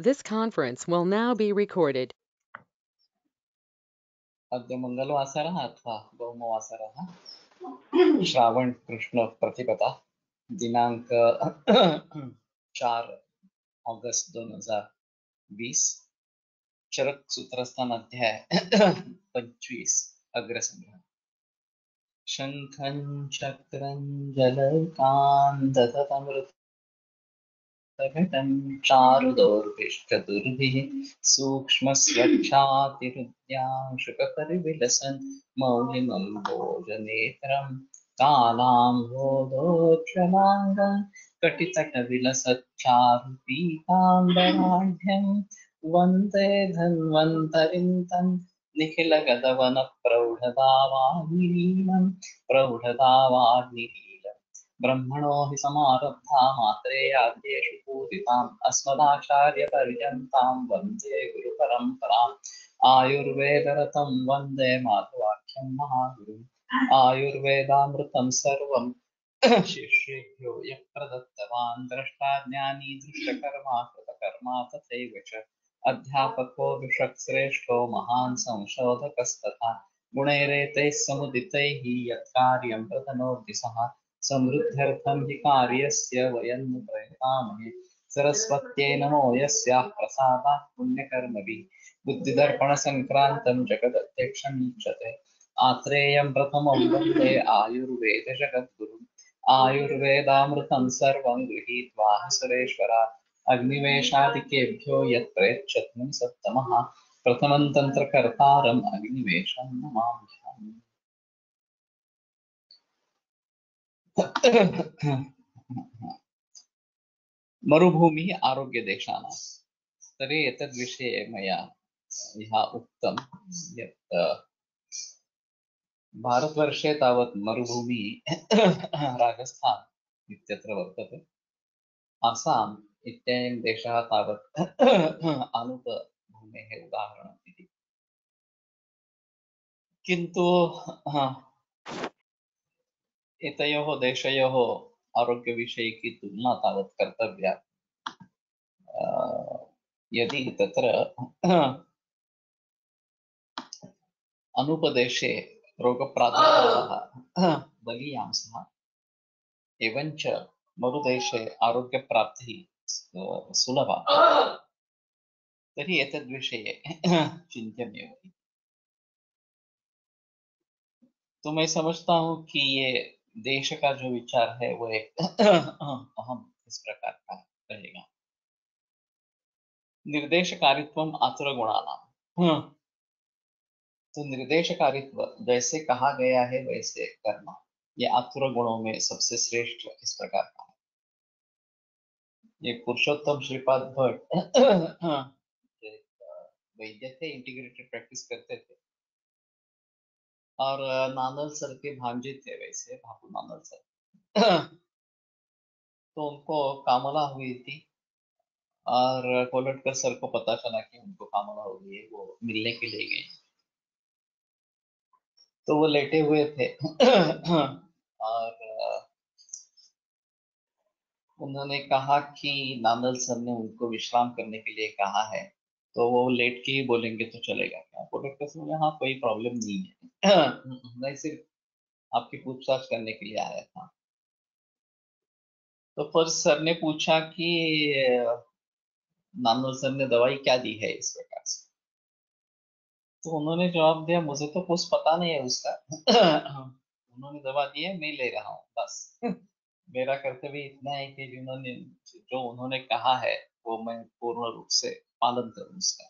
This conference will now be recorded. अद्य मंगलवासरः अथवा भौमवासरः श्रावण कृष्ण प्रतिपदा दिनांक 4 अगस्त 2020 चरक सूत्रस्थान अध्याय 25 अग्रसंग्रह शंखं चक्रं जलकान्ततमृतघटं चारुदौर्भिश्चतुर्भिः सूक्ष्मस्वच्छातिरुद्यां मौलिमं भोजनेत्रं कालाम्भोदोक्षमाङ्गं कटितटविलसच्चारुपीताम्बराढ्यं वन्दे धन्वन्तरिं तं निखिलगदवनप्रौढदावाग्निलीलं ब्रह्मणो हि समारब्धा मात्रेयाद्येषु पूजिताम् अस्मदाचार्यपर्यन्तां वन्दे गुरुपरम्पराम् आयुर्वेदरतं वन्दे माधवाख्यं महागुरुम् आयुर्वेदामृतं सर्वं शिष्येभ्यो यः प्रदत्तवान् द्रष्टा ज्ञानी दृष्टकर्मा कृतकर्मा तथैव च अध्यापको विषक्श्रेष्ठो महान् संशोधकस्तथा गुणैरेतैः समुदितैः यत्कार्यं प्रतनोति सः समृद्ध्यर्थं हि कार्यस्य वयं प्रयतामहे सरस्वत्यै नमो यस्याः प्रसादात् पुण्यकर्मभिः बुद्धिदर्पणसङ्क्रान्तं जगदध्यक्षं मुच्यते आत्रेयं प्रथमं वन्दे आयुर्वेदजगद्गुरुम् आयुर्वेदामृतं सर्वं गृहीत्वा सुरेश्वरात् अग्निवेशादिकेभ्यो यत् प्रयच्छत्नं सत्तमः प्रथमं तन्त्रकर्तारम् अग्निवेशं नमाम्यहम्। मरुभूमि आरोग्यदेशानां तर्हि एतद्विषये मया यः उक्तं यत् भारतवर्षे तावत् मरुभूमि राजस्थान इत्यत्र वर्तते। आसाम इत्ययं देशः तावत् आनुपभूमेः उदाहरणम् इति। किन्तु एतयोः देशयोः आरोग्यविषयिकी तुलना तावत् कर्तव्या। यदि तत्र अनुपदेशे रोगप्रादुर्भावः बलीयांसः एवञ्च मरुदेशे आरोग्यप्राप्तिः सुलभा तर्हि एतद्विषये चिन्त्यमेव। तो मैं समझता हूँ कि ये देश का जो विचार है वो एक अहम इस प्रकार का रहेगा। निर्देशकारित्वम आतुरगुणानाम। तो निर्देशकारित्व जैसे कहा गया है वैसे करना, ये आतुर गुणों में सबसे श्रेष्ठ इस प्रकार का है। ये पुरुषोत्तम श्रीपाद भट्ट वैद्य थे, इंटीग्रेटेड प्रैक्टिस करते थे और नानल सर के भांजे थे, वैसे भापू नानल सर। तो उनको कामला हुई थी और कोलटकर सर को पता चला कि उनको कामला हो गई है, वो मिलने के लिए गए। तो वो लेटे हुए थे और उन्होंने कहा कि नानल सर ने उनको विश्राम करने के लिए कहा है, तो वो लेट के ही बोलेंगे तो चलेगा क्या? कोलटकर सर बोले हाँ कोई प्रॉब्लम नहीं है, मैं सिर्फ आपकी पूछताछ करने के लिए आया था। तो फिर सर ने पूछा कि नानल सर ने दवाई क्या दी है इस प्रकार से। तो उन्होंने जवाब दिया मुझे तो कुछ पता नहीं है उसका। उन्होंने दवा दी है, मैं ले रहा हूँ बस। मेरा कर्तव्य इतना है कि जो उन्होंने कहा है वो मैं पूर्ण रूप से पालन करूँ उसका।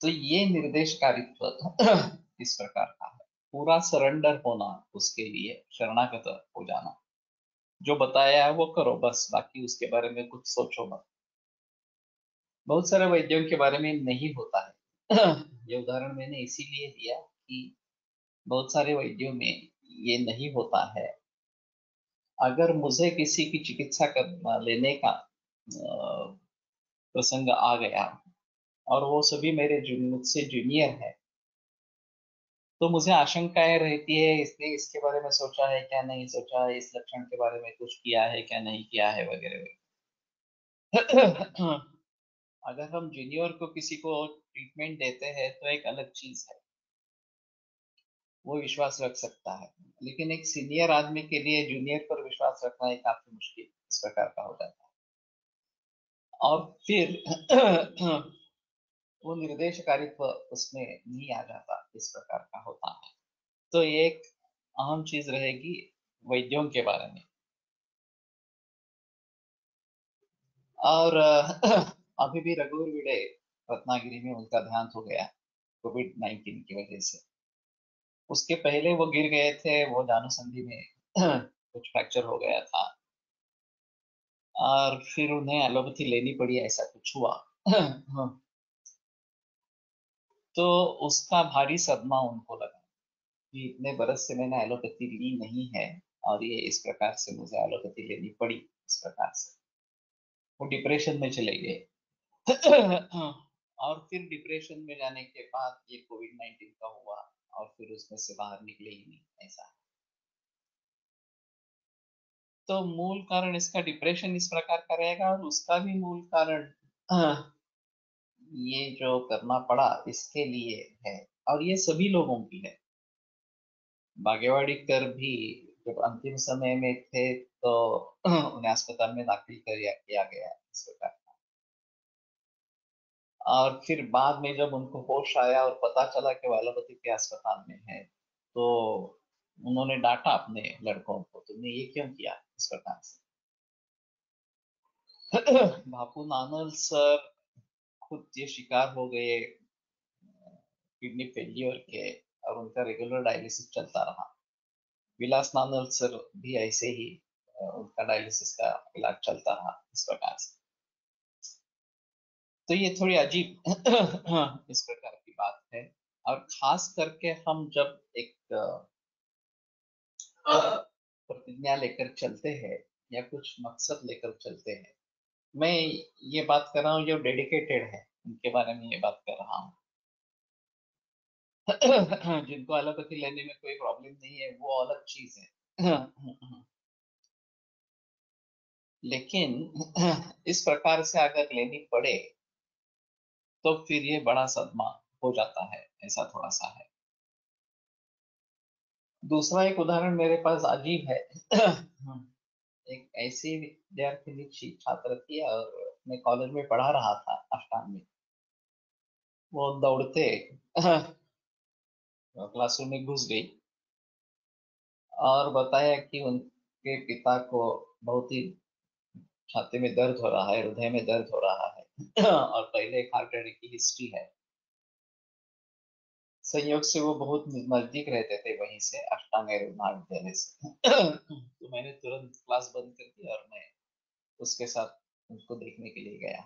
तो ये निर्देशकारित्व इस प्रकार का है, पूरा सरेंडर होना, उसके लिए शरणागत हो जाना, जो बताया है वो करो बस, बाकी उसके बारे में कुछ सोचो मत। बहुत सारे वैद्यों के बारे में नहीं होता है। ये उदाहरण मैंने इसीलिए दिया कि बहुत सारे वैद्यों में ये नहीं होता है। अगर मुझे किसी की चिकित्सा कर लेने का प्रसंग आ गया और वो सभी मेरे मुझसे जूनियर है, तो मुझे आशंकाएं रहती है, इसने इसके बारे में सोचा है क्या नहीं सोचा है, इस लक्षण के बारे में कुछ किया है क्या नहीं किया है, वगैरह वगैरह। अगर हम जूनियर को किसी को ट्रीटमेंट देते हैं तो एक अलग चीज है, वो विश्वास रख सकता है। लेकिन एक सीनियर आदमी के लिए जूनियर पर विश्वास रखना एक काफी मुश्किल इस प्रकार का हो जाता है। और फिर वो निर्देशकारित्व उसमें नहीं आ जाता, इस प्रकार का होता है। तो ये एक अहम चीज रहेगी वैद्यों के बारे में। और अभी भी रघुवीर भिड़े रत्नागिरी में उनका देहांत हो गया कोविड-19 की वजह से। उसके पहले वो गिर गए थे, वो जानुसंधि में कुछ फ्रैक्चर हो गया था और फिर उन्हें एलोपैथी लेनी पड़ी, ऐसा कुछ हुआ। हाँ, तो उसका भारी सदमा उनको लगा कि इतने बरस से मैंने एलोपैथी ली नहीं है और ये इस प्रकार से मुझे एलोपैथी लेनी पड़ी, इस प्रकार से वो डिप्रेशन में चले गए। और फिर डिप्रेशन में जाने के बाद ये कोविड-19 का हुआ और फिर उसमें से बाहर निकले ही नहीं, ऐसा। तो मूल कारण इसका डिप्रेशन इस प्रकार का रहेगा और उसका भी मूल कारण ये जो करना पड़ा इसके लिए है। और ये सभी लोगों की है। बागेवाड़ीकर भी जब अंतिम समय में थे तो उन्हें अस्पताल में दाखिल किया गया इस प्रकार। और फिर बाद में जब उनको होश आया और पता चला कि वो एलोपैथी के अस्पताल में है, तो उन्होंने डांटा अपने लड़कों को, तुमने ये क्यों किया इस प्रकार से। बापू नानल सर खुद ये शिकार हो गए किडनी फेल्योर के और उनका रेगुलर डायलिसिस चलता रहा। विलास नानल सर भी ऐसे ही उनका डायलिसिस का इलाज चलता रहा इस प्रकार से। तो ये थोड़ी अजीब इस प्रकार की बात है। और खास करके हम जब एक प्रतिज्ञा लेकर चलते हैं या कुछ मकसद लेकर चलते हैं, मैं ये बात कर रहा हूँ जो डेडिकेटेड है उनके बारे में ये बात कर रहा हूँ। जिनको एलोपैथी लेने में कोई प्रॉब्लम नहीं है वो अलग चीज है। लेकिन इस प्रकार से अगर लेनी पड़े तो फिर ये बड़ा सदमा हो जाता है, ऐसा थोड़ा सा है। दूसरा एक उदाहरण मेरे पास अजीब है। एक ऐसी विद्यार्थिनी छात्र थी और मैं कॉलेज में पढ़ा रहा था अष्टांग में। वो दौड़ते क्लासरूम में घुस गई और बताया कि उनके पिता को बहुत ही छाती में दर्द हो रहा है, हृदय में दर्द हो रहा है और पहले एक हार्ट अटैक की हिस्ट्री है। संयोग से वो बहुत नजदीक रहते थे वहीं से, अष्टांग महाविद्यालय से। तो मैंने तुरंत क्लास बंद कर दी और मैं उसके साथ उसको देखने के लिए गया।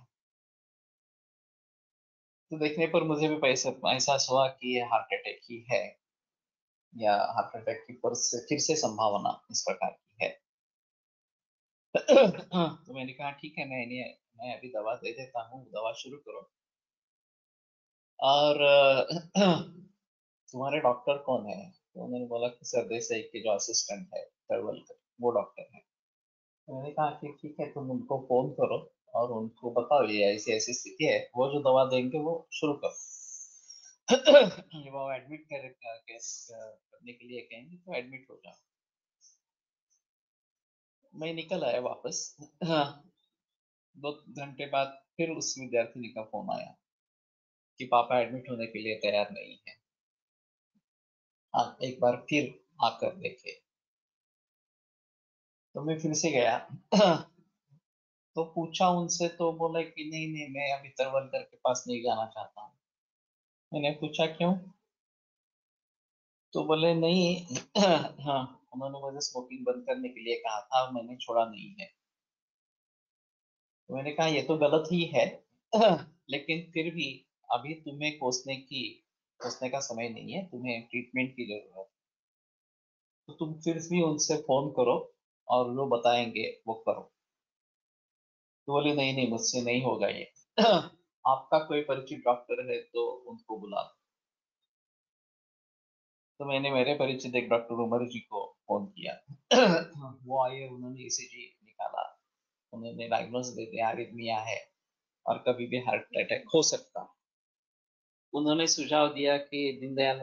तो देखने पर मुझे भी पैसा एहसास हुआ कि ये हार्ट अटैक ही है या हार्ट अटैक की फिर से संभावना इस प्रकार की है। तो मैंने कहा ठीक है, मैं अभी दवा दे देता हूँ, दवा शुरू करो। और तुम्हारे डॉक्टर कौन है? तो उन्होंने बोला कि सर देसाई के जो असिस्टेंट है तलवलकर, वो डॉक्टर है। तो मैंने कहा कि ठीक है, तुम उनको फोन करो और उनको बताओ ये ऐसी ऐसी स्थिति है, वो जो दवा देंगे वो शुरू करो। वो एडमिट करने के लिए कहेंगे तो एडमिट हो जाओ। मैं निकल आया वापस। हाँ, 2 घंटे बाद फिर उस विद्यार्थिनी का फोन आया कि पापा एडमिट होने के लिए तैयार नहीं है, आप एक बार फिर आकर देखे। तो मैं फिर से गया। तो पूछा उनसे तो बोला कि नहीं नहीं, मैं अभी तरवलकर के पास नहीं जाना चाहता हूँ। मैंने पूछा क्यों? तो बोले नहीं। हाँ, उन्होंने मुझे स्मोकिंग बंद करने के लिए कहा था और मैंने छोड़ा नहीं है। तो मैंने कहा ये तो गलत ही है। लेकिन फिर भी अभी तुम्हें कोसने का समय नहीं है, तुम्हें ट्रीटमेंट की जरूरत है। तो तुम फिर भी उनसे फोन करो और जो बताएंगे वो करो। तो बोले नहीं नहीं, मुझसे नहीं होगा ये। आपका कोई परिचित डॉक्टर है तो उनको बुला लो। तो मैंने मेरे परिचित एक डॉक्टर उमर जी को फोन किया। वो आए, उन्होंने ईसीजी निकाला उन्होंने डायग्नोज दे दिया आर्रिथमिया है और कभी भी हार्ट अटैक हो सकता है। उन्होंने सुझाव दिया कि दीनदयाल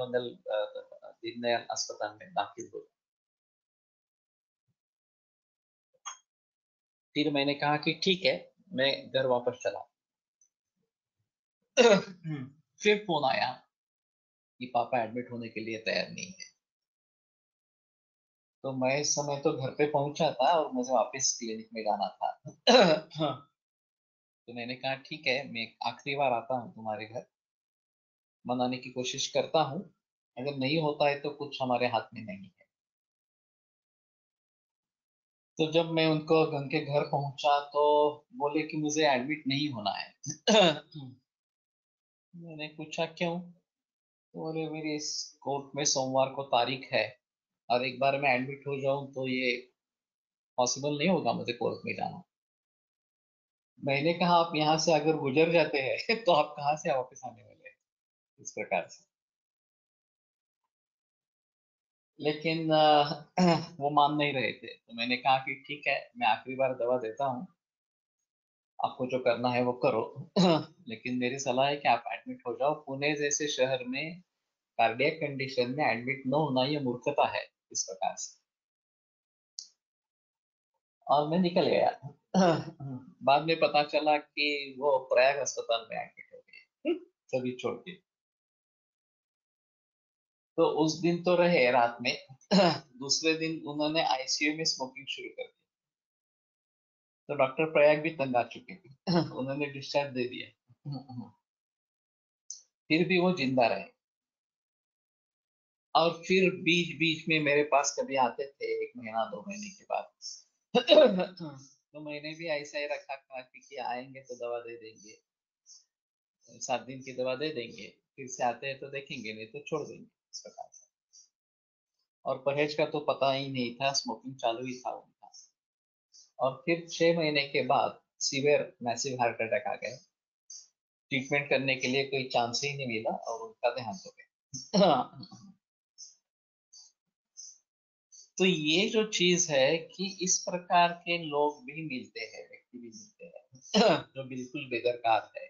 अस्पताल में दाखिल हो। फिर मैंने कहा कि ठीक है, मैं घर वापस चला। फिर फोन आया कि पापा एडमिट होने के लिए तैयार नहीं है। तो मैं इस समय तो घर पे पहुंचा था और मुझे वापस क्लिनिक में जाना था। तो मैंने कहा ठीक है, मैं आखिरी बार आता हूँ तुम्हारे घर, मनाने की कोशिश करता हूँ, अगर नहीं होता है तो कुछ हमारे हाथ में नहीं है। तो जब मैं उनके घर पहुंचा तो बोले कि मुझे एडमिट नहीं होना है। मैंने पूछा क्यों? तो बोले मेरी इस कोर्ट में सोमवार को तारीख है और एक बार मैं एडमिट हो जाऊं तो ये पॉसिबल नहीं होगा मुझे कोर्ट में जाना। मैंने कहा आप यहाँ से अगर गुजर जाते हैं तो आप कहाँ से वापस आने वाले हैं, इस प्रकार से। लेकिन वो मान नहीं रहे थे। तो मैंने कहा कि ठीक है, मैं आखिरी बार दवा देता हूँ, आपको जो करना है वो करो। लेकिन मेरी सलाह है कि आप एडमिट हो जाओ। पुणे जैसे शहर में कार्डियक कंडीशन में एडमिट न होना ये मूर्खता है, इस प्रकार से। और मैं निकल गया। बाद में पता चला कि वो प्रयाग अस्पताल में एडमिट हो गए, सभी छोड़ के। तो उस दिन तो रहे रात में। दूसरे दिन उन्होंने आईसीयू में स्मोकिंग शुरू कर दी। तो डॉक्टर प्रयाग भी तंग आ चुके थे। उन्होंने डिस्चार्ज दे दिया। फिर भी वो जिंदा रहे। और फिर बीच बीच में मेरे पास कभी आते थे, 1 महीना 2 महीने के बाद। तो मैंने भी ऐसा ही रखा था कि आएंगे तो दवा दे देंगे, 7 दिन की दवा दे देंगे, फिर से आते हैं तो देखेंगे, नहीं तो छोड़ देंगे, इस प्रकार से। और परहेज का तो पता ही नहीं था, स्मोकिंग चालू ही था उनका। और फिर 6 महीने के बाद सीवियर मैसिव हार्ट अटैक आ गया। ट्रीटमेंट करने के लिए कोई चांस ही नहीं मिला और उनका देहांत हो गया। तो ये जो चीज है कि इस प्रकार के लोग भी मिलते हैं, व्यक्ति भी मिलते हैं, जो बिल्कुल बेदरकार है,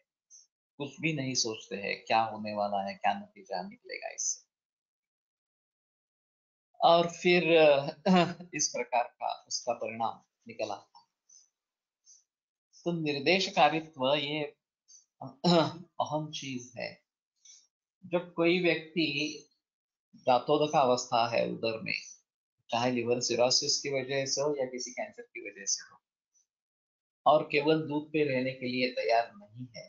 कुछ भी नहीं सोचते हैं क्या होने वाला है, क्या नतीजा निकलेगा इससे। और फिर इस प्रकार का उसका परिणाम निकला। तो निर्देशकारित्व ये अहम चीज है। जब कोई व्यक्ति दातोदक अवस्था है उधर में, चाहे लिवर सिरोसिस की वजह से हो या किसी कैंसर की वजह से हो, और केवल दूध पे रहने के लिए तैयार नहीं है,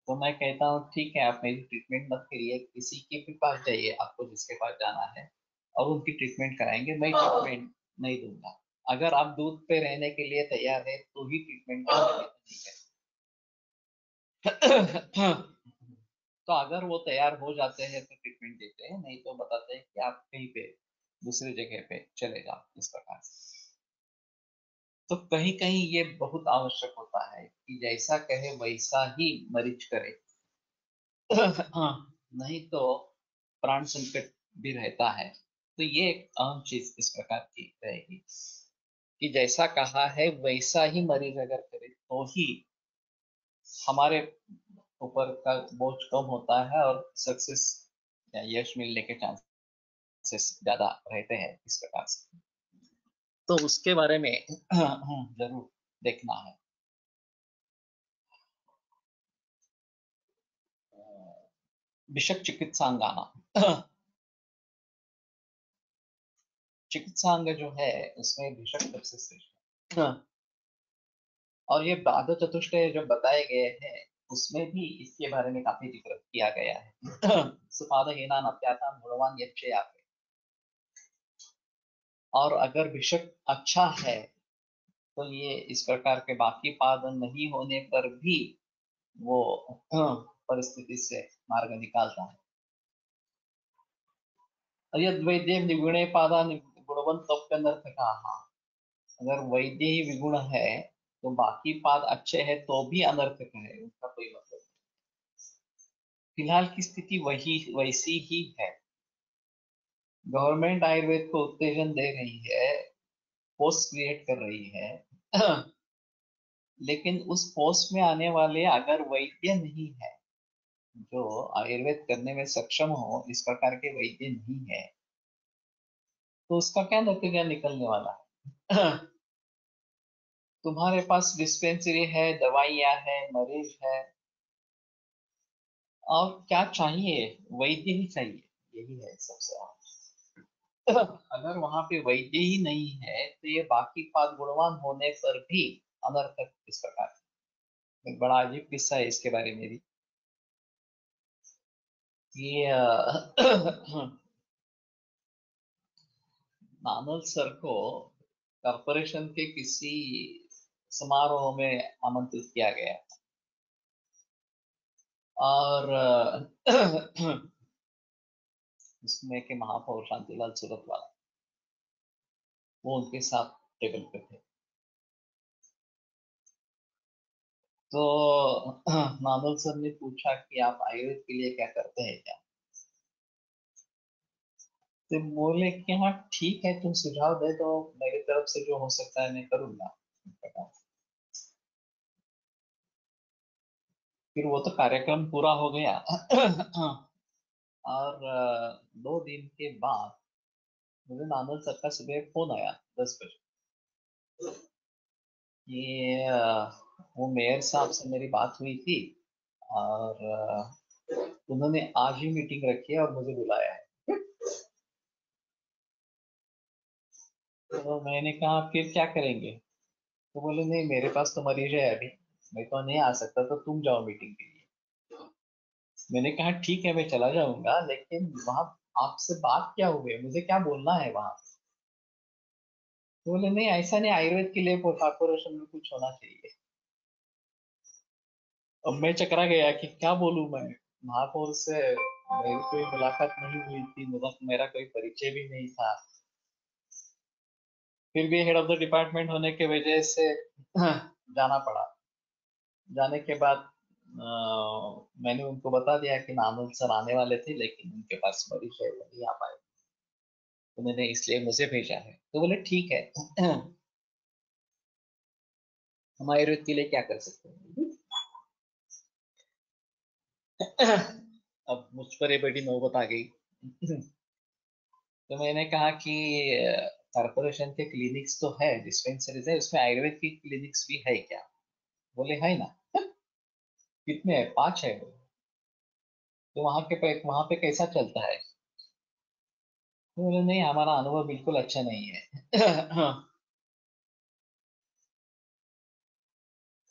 तो मैं कहता हूँ ठीक है, आप मेरी ट्रीटमेंट मत करिए, किसी के भी पास जाइए, आपको जिसके पास जाना है, और उनकी ट्रीटमेंट कराएंगे, मैं ट्रीटमेंट नहीं दूंगा। अगर आप दूध पे रहने के लिए तैयार है तो ही ट्रीटमेंट करेंगे, ठीक है। तो अगर वो तैयार हो जाते हैं तो ट्रीटमेंट देते हैं, नहीं तो बताते हैं कि आप कहीं पे दूसरी जगह पे चले जाओ, इस प्रकार से। तो कहीं कहीं ये बहुत आवश्यक होता है कि जैसा कहे वैसा ही मरीज करे। नहीं तो प्राण संकट भी रहता है। तो ये एक अहम चीज इस प्रकार की रहेगी कि जैसा कहा है वैसा ही मरीज अगर करे तो ही हमारे ऊपर का बोझ कम होता है और सक्सेस या यश मिलने के चांसेस ज्यादा रहते हैं, इस प्रकार से। तो उसके बारे में जरूर देखना है। बिशप चिकित्सांगाना। चिकित्सांग जो है उसमें बिशप सबसे श्रेष्ठ है। और ये द्वादश चतुष्टय जो बताए गए हैं उसमें भी इसके बारे में काफी जिक्र किया गया है। सुपाद हीनान अत्यातान गुणवान यक्षयापे। और अगर भिषक अच्छा है तो ये इस प्रकार के बाकी पाद नहीं होने पर भी वो परिस्थिति से मार्ग निकालता है। और यद वैद्य निगुणे पादा गुणवंत तप्यनर्थ कहा। अगर वैद्य ही विगुण है तो बाकी पाद अच्छे हैं तो भी अनर्थक है, उसका कोई मतलब नहीं। फिलहाल की स्थिति वही वैसी ही है। गवर्नमेंट आयुर्वेद को उत्तेजन दे रही है, पोस्ट क्रिएट कर रही है। लेकिन उस पोस्ट में आने वाले अगर वैद्य नहीं है, जो आयुर्वेद करने में सक्षम हो, इस प्रकार के वैद्य नहीं है, तो उसका क्या नतीजा निकलने वाला है? तुम्हारे पास डिस्पेंसरी है, दवाइयाँ है, मरीज है, और क्या चाहिए? वैद्य ही चाहिए। यही है सबसे अगर वहां पे वैद्य ही नहीं है, तो ये बाकी पांच गुणवान होने पर भी अनर्थक इस प्रकार। एक बड़ा अजीब किस्सा है इसके बारे में भी, कि नानल सर को कॉरपोरेशन के किसी समारोह में आमंत्रित किया गया, और उसमें के महापौर शांतिलाल सुरतवाला, वो उनके साथ टेबल पे थे। तो नानल सर ने पूछा कि आप आयुर्वेद के लिए क्या करते हैं क्या? तो बोले कि हाँ ठीक है, तुम सुझाव दे दो, मेरी तरफ से जो हो सकता है मैं करूंगा। फिर वो तो कार्यक्रम पूरा हो गया और 2 दिन के बाद मुझे नानल सर का सुबह फोन आया 10 बजे, कि वो मेयर साहब से मेरी बात हुई थी, और उन्होंने आज ही मीटिंग रखी है और मुझे बुलाया है। तो मैंने कहा फिर क्या करेंगे? तो बोले नहीं, मेरे पास तो मरीज है अभी, मैं तो नहीं आ सकता, तो तुम जाओ मीटिंग के लिए। मैंने कहा ठीक है, मैं चला जाऊंगा, लेकिन वहां आपसे बात क्या हुई है, मुझे क्या बोलना है वहां? तो बोले नहीं, ऐसा नहीं, आयुर्वेद के लिए कॉर्पोरेशन में कुछ होना चाहिए। अब मैं चकरा गया कि क्या बोलूं मैं। महापौर से मेरी कोई मुलाकात नहीं हुई थी, मेरा कोई परिचय भी नहीं था। फिर भी हेड ऑफ द डिपार्टमेंट होने की वजह से जाना पड़ा। जाने के बाद मैंने उनको बता दिया कि नानुल सर आने वाले थे, लेकिन उनके पास मरीज है, वो नहीं आ पाए, उन्होंने इसलिए मुझे भेजा है। तो बोले ठीक है, हम आयुर्वेद के लिए क्या कर सकते हैं? अब मुझ पर ये बड़ी नौबत आ गई। तो मैंने कहा कि कॉर्पोरेशन के क्लिनिक्स तो है, डिस्पेंसरीज है, उसमें आयुर्वेद की क्लिनिक्स भी है क्या? बोले है ना। कितने हैं? 5 है। तो वहां पे कैसा चलता है? तो बोले नहीं, हमारा अनुभव बिल्कुल अच्छा नहीं है।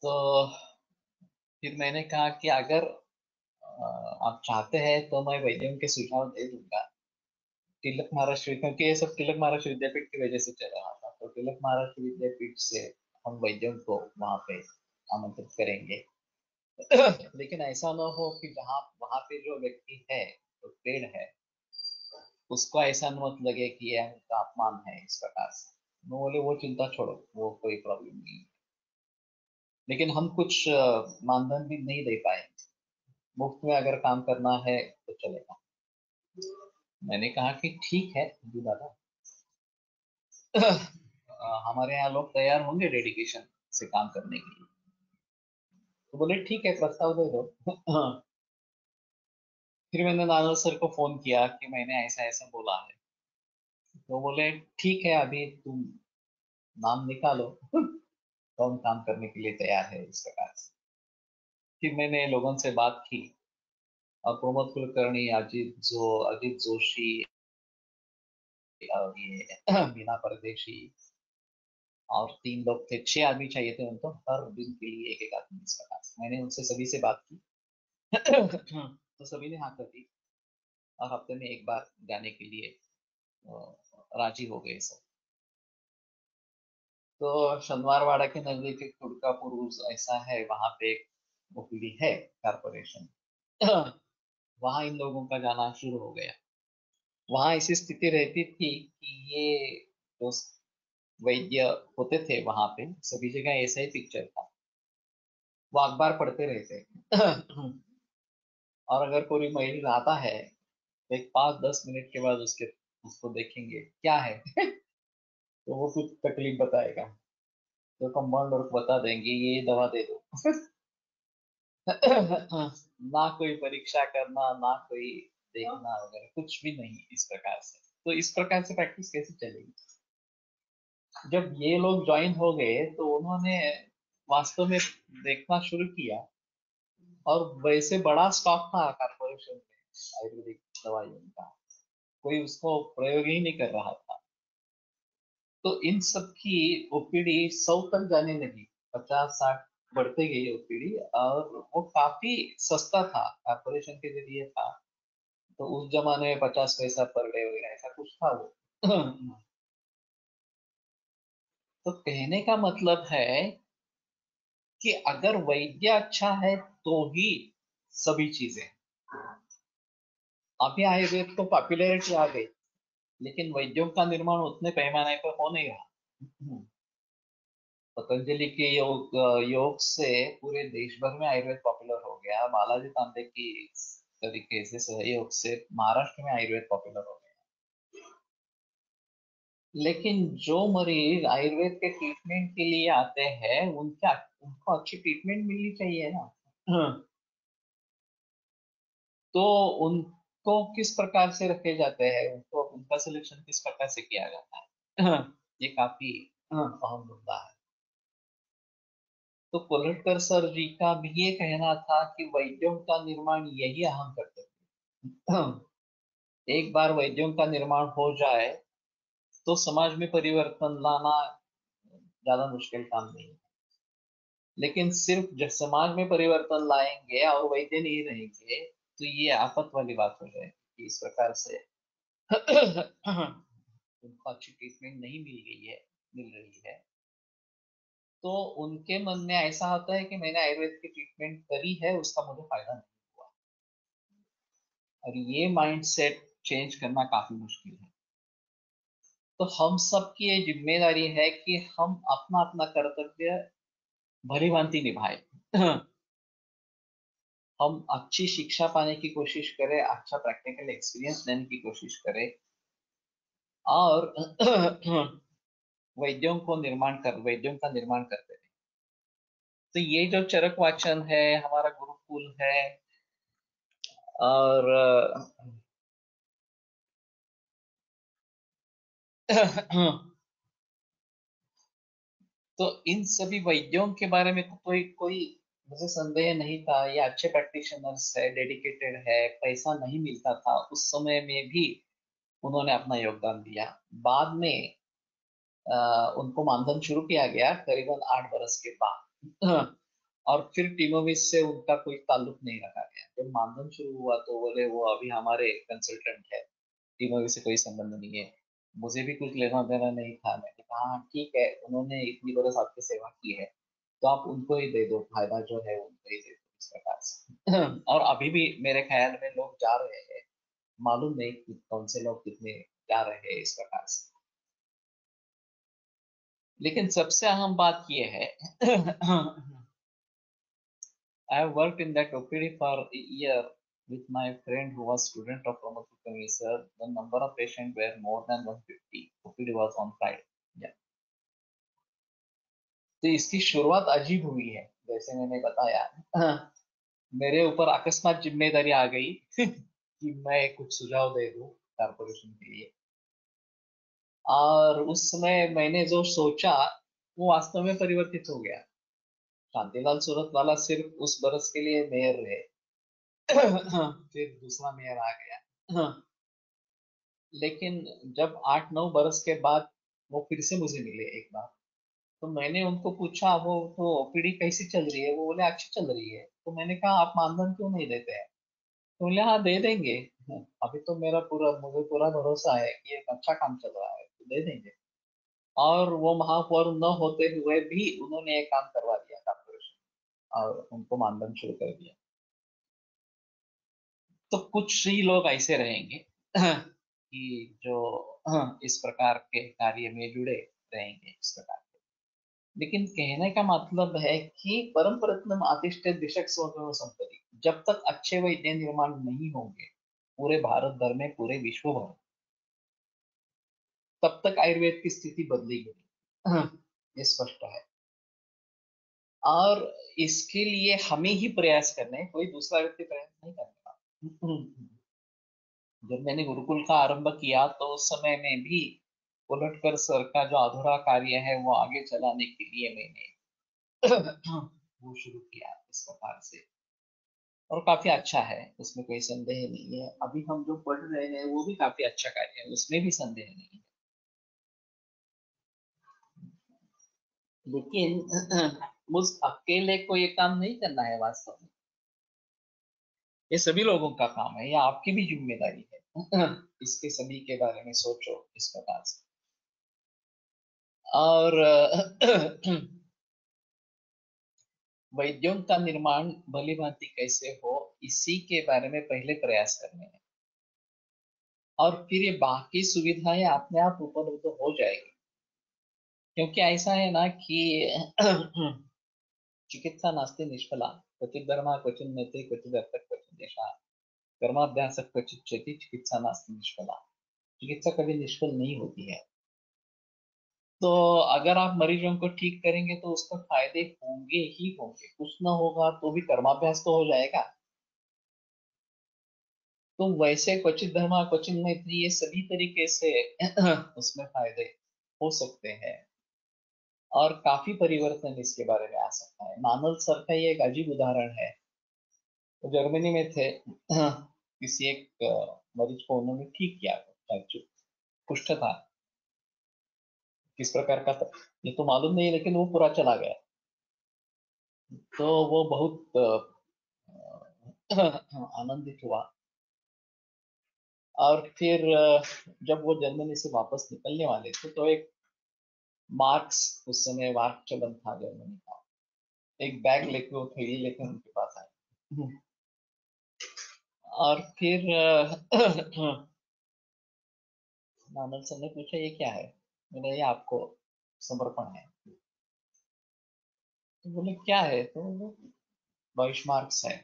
तो फिर मैंने कहा कि अगर आप चाहते हैं तो मैं वैद्यों के सुझाव दे दूंगा। तिलक महाराष्ट्र, क्योंकि ये सब तिलक महाराष्ट्र विद्यापीठ की वजह से चल रहा था, तो तिलक महाराष्ट्र विद्यापीठ से हम वैद्यों को वहां पे आमंत्रित करेंगे। लेकिन ऐसा ना हो कि जहाँ वहां पे जो व्यक्ति है, तो पेड़ है, उसको ऐसा मत लगे कि यह उनका अपमान है इस प्रकार से। मैं बोले वो चिंता छोड़ो, वो कोई प्रॉब्लम नहीं है। लेकिन हम कुछ मानधन भी नहीं दे पाए, मुफ्त में अगर काम करना है तो चलेगा। मैंने कहा कि ठीक है जी दादा, हमारे यहाँ लोग तैयार होंगे डेडिकेशन से काम करने के लिए। तो बोले ठीक है, प्रस्ताव दे दो। फिर मैंने नाना सर को फोन किया कि मैंने ऐसा ऐसा बोला है। तो बोले ठीक है, अभी तुम नाम निकालो, कौन काम करने के लिए तैयार है इस प्रकार से। फिर मैंने लोगों से बात की, और प्रमोद कुलकर्णी, अजीत जोशी, और ये मीना परदेशी, और 3 लोग थे, 6 आदमी चाहिए थे उनको, हर दिन के लिए एक एक आदमी इस प्रकार से। मैंने उनसे सभी से बात की। तो सभी ने हाँ कर दी, और हफ्ते में एक बार जाने के लिए राजी हो गए सब। तो शनिवारवाड़ा के नजदीक एक टुड़कापुर ऐसा है, वहां पे एक ओपीडी है कारपोरेशन। वहां इन लोगों का जाना शुरू हो गया। वहां ऐसी स्थिति रहती थी कि ये जो वैद्य होते थे वहां पे, सभी जगह ऐसा ही पिक्चर था, वो अखबार पढ़ते रहते। और अगर कोई मरीज आता है, तो एक 5-10 मिनट के बाद उसको देखेंगे क्या है, तो वो कुछ तकलीफ बताएगा। तो कंपाउंडर को बता देंगे ये दवा दे दो। ना कोई परीक्षा करना, ना कोई देखना वगैरह, कुछ भी नहीं इस प्रकार से। तो इस प्रकार से प्रैक्टिस कैसे चलेगी? जब ये लोग ज्वाइन हो गए तो उन्होंने वास्तव में देखना शुरू किया, और वैसे बड़ा स्टॉक था कारपोरेशन में आयुर्वेदिक दवाइयों का, कोई उसको प्रयोग ही नहीं कर रहा था। तो इन सब की ओपीडी 100 तक जाने लगी, 50-60 बढ़ते गई ओपीडी, और वो काफी सस्ता था, कारपोरेशन के जरिए था। तो उस जमाने में 50 पैसा पर डे वगैरह ऐसा कुछ था वो। तो कहने का मतलब है कि अगर वैद्य अच्छा है तो ही सभी चीजें। अभी आयुर्वेद को पॉपुलैरिटी आ गई, लेकिन वैद्यों का निर्माण उतने पैमाने पर हो नहीं रहा। पतंजलि के योग से पूरे देश भर में आयुर्वेद पॉपुलर हो गया, बालाजी तांबे की तरीके से सहयोग से महाराष्ट्र में आयुर्वेद पॉपुलर हो गया। लेकिन जो मरीज आयुर्वेद के ट्रीटमेंट के लिए आते हैं उनका उनको अच्छी ट्रीटमेंट मिलनी चाहिए ना। तो उनको किस प्रकार से रखे जाते हैं, उनको उनका सिलेक्शन किस प्रकार से किया जाता है, ये काफी अहम मुद्दा है। तो कोलटकर सर जी का भी ये कहना था कि वैद्यों का निर्माण यही अहम कर्तव्य है। एक बार वैद्यों का निर्माण हो जाए तो समाज में परिवर्तन लाना ज्यादा मुश्किल काम नहीं है। लेकिन सिर्फ जब समाज में परिवर्तन लाएंगे और वैद्य नहीं रहेंगे तो ये आफत वाली बात हो जाएगी कि इस प्रकार से उनको अच्छी ट्रीटमेंट नहीं मिल रही है। तो उनके मन में ऐसा होता है कि मैंने आयुर्वेद की ट्रीटमेंट करी है, उसका मुझे फायदा नहीं हुआ। और ये माइंड सेट चेंज करना काफी मुश्किल है। तो हम सबकी ये जिम्मेदारी है कि हम अपना अपना कर्तव्य भली भांति निभाए। हम अच्छी शिक्षा पाने की कोशिश करें, अच्छा प्रैक्टिकल एक्सपीरियंस लेने की कोशिश करें, और वैद्यों का निर्माण करते रहे। तो ये जो चरक वाचन है, हमारा गुरुकुल है, और तो इन सभी वैद्यों के बारे में तो कोई कोई मुझे संदेह नहीं था। ये अच्छे प्रैक्टिशनर्स है, डेडिकेटेड है, पैसा नहीं मिलता था उस समय में भी उन्होंने अपना योगदान दिया। बाद में उनको मानधन शुरू किया गया करीबन 8 बरस के बाद। और फिर टीमोविस से उनका कोई ताल्लुक नहीं रखा गया। जब मानधन शुरू हुआ तो बोले वो अभी हमारे कंसल्टेंट है, टीमोविस से कोई संबंध नहीं है। मुझे भी कुछ लेना देना नहीं था, मैंने कहा हाँ ठीक है, उन्होंने इतनी बरस आपकी सेवा की है तो आप उनको ही दे दो, फायदा जो है उनको ही दे दो, इस प्रकार से। और अभी भी मेरे ख्याल में लोग जा रहे हैं, मालूम नहीं कि कौन से लोग कितने जा रहे हैं इस प्रकार से। लेकिन सबसे अहम बात यह है, I have worked in that OPD for a year with my friend who was student of Pramod Kulkarni sir. The number of patients were more than 150. OPD was on Friday. Yeah. तो इसकी शुरुआत अजीब हुई है, जैसे मैंने बताया। मेरे ऊपर अकस्मात जिम्मेदारी आ गई कि मैं कुछ सुझाव दे दूं कारपोरेशन के लिए। और उस समय मैंने जो सोचा वो वास्तव में परिवर्तित हो गया। शांतिलाल सूरत वाला सिर्फ उस बरस के लिए मेयर रहे। फिर दूसरा मेयर आ गया। लेकिन जब 8-9 बरस के बाद वो फिर से मुझे मिले एक बार, तो मैंने उनको पूछा वो तो ओपीडी कैसी चल रही है, वो बोले अच्छी चल रही है। तो मैंने कहा आप मानधन क्यों नहीं देते हैं? तो बोले हाँ दे देंगे। अभी तो मुझे पूरा भरोसा है कि एक अच्छा काम चल रहा है तो दे देंगे। और वो महापौर न होते हुए भी उन्होंने ये काम करवा दिया कॉर्पोरेशन, और उनको मानधन शुरू कर दिया। तो कुछ ही लोग ऐसे रहेंगे कि जो इस प्रकार के कार्य में जुड़े रहेंगे इस प्रकार के। लेकिन कहने का मतलब है कि परम प्रयत्नम आतिष्ठ्य दिशक सोनो संपत्ति, जब तक अच्छे वैद्य निर्माण नहीं होंगे पूरे भारत भर में, पूरे विश्व भर में, तब तक आयुर्वेद की स्थिति बदलेगी नहीं। ये स्पष्ट है। और इसके लिए हमें ही प्रयास करने हैं, कोई दूसरा व्यक्ति प्रयास नहीं करेगा। जब मैंने गुरुकुल का आरंभ किया तो उस समय में भी कोलटकर सर का जो अधूरा कार्य है वो आगे चलाने के लिए मैंने वो शुरू किया इस प्रकार से, और काफी अच्छा है, उसमें कोई संदेह नहीं है। अभी हम जो पढ़ रहे हैं वो भी काफी अच्छा कार्य है, उसमें भी संदेह नहीं है। लेकिन मुझ अकेले को ये काम नहीं करना है वास्तव में, ये सभी लोगों का काम है, ये आपकी भी जिम्मेदारी है। इसके सभी के बारे में सोचो इस प्रकार से। और वैद्यों का निर्माण भली भांति कैसे हो, इसी के बारे में पहले प्रयास करने हैं, और फिर ये बाकी सुविधाएं अपने आप उपलब्ध हो जाएगी। क्योंकि ऐसा है ना कि चिकित्सा नास्ति निष्फला, क्वचित धर्मा क्वचित नेति क्वचित अर्थ क्वचित देशा, कर्माभ्यास क्वचित चेति, चिकित्सा नास्ति निष्फला। चिकित्सा कभी निष्फल नहीं होती है। तो अगर आप मरीजों को ठीक करेंगे तो उसका फायदे होंगे ही होंगे, कुछ ना होगा तो भी कर्माभ्यास तो हो जाएगा। तो वैसे क्वचित धर्मा क्वचित मैत्री, ये सभी तरीके से उसमें फायदे हो सकते हैं, और काफी परिवर्तन इसके बारे में आ सकता है। नानल सर का ये एक अजीब उदाहरण है। वो जर्मनी में थे, किसी एक मरीज को उन्होंने ठीक किया, कुष्ठ था, किस प्रकार का था ये तो मालूम नहीं, लेकिन वो पूरा चला गया। तो वो बहुत आनंदित हुआ। और फिर जब वो जर्मनी से वापस निकलने वाले थे तो एक मार्क्स, उस समय मार्क चलन था जर्मनी का, एक बैग लेके, वो थैली लेके उनके पास आए। और फिर नानल सर ने पूछा ये क्या है, मैंने ये आपको समर्पण है। तो बोले क्या है, तो बॉइश मार्क्स है।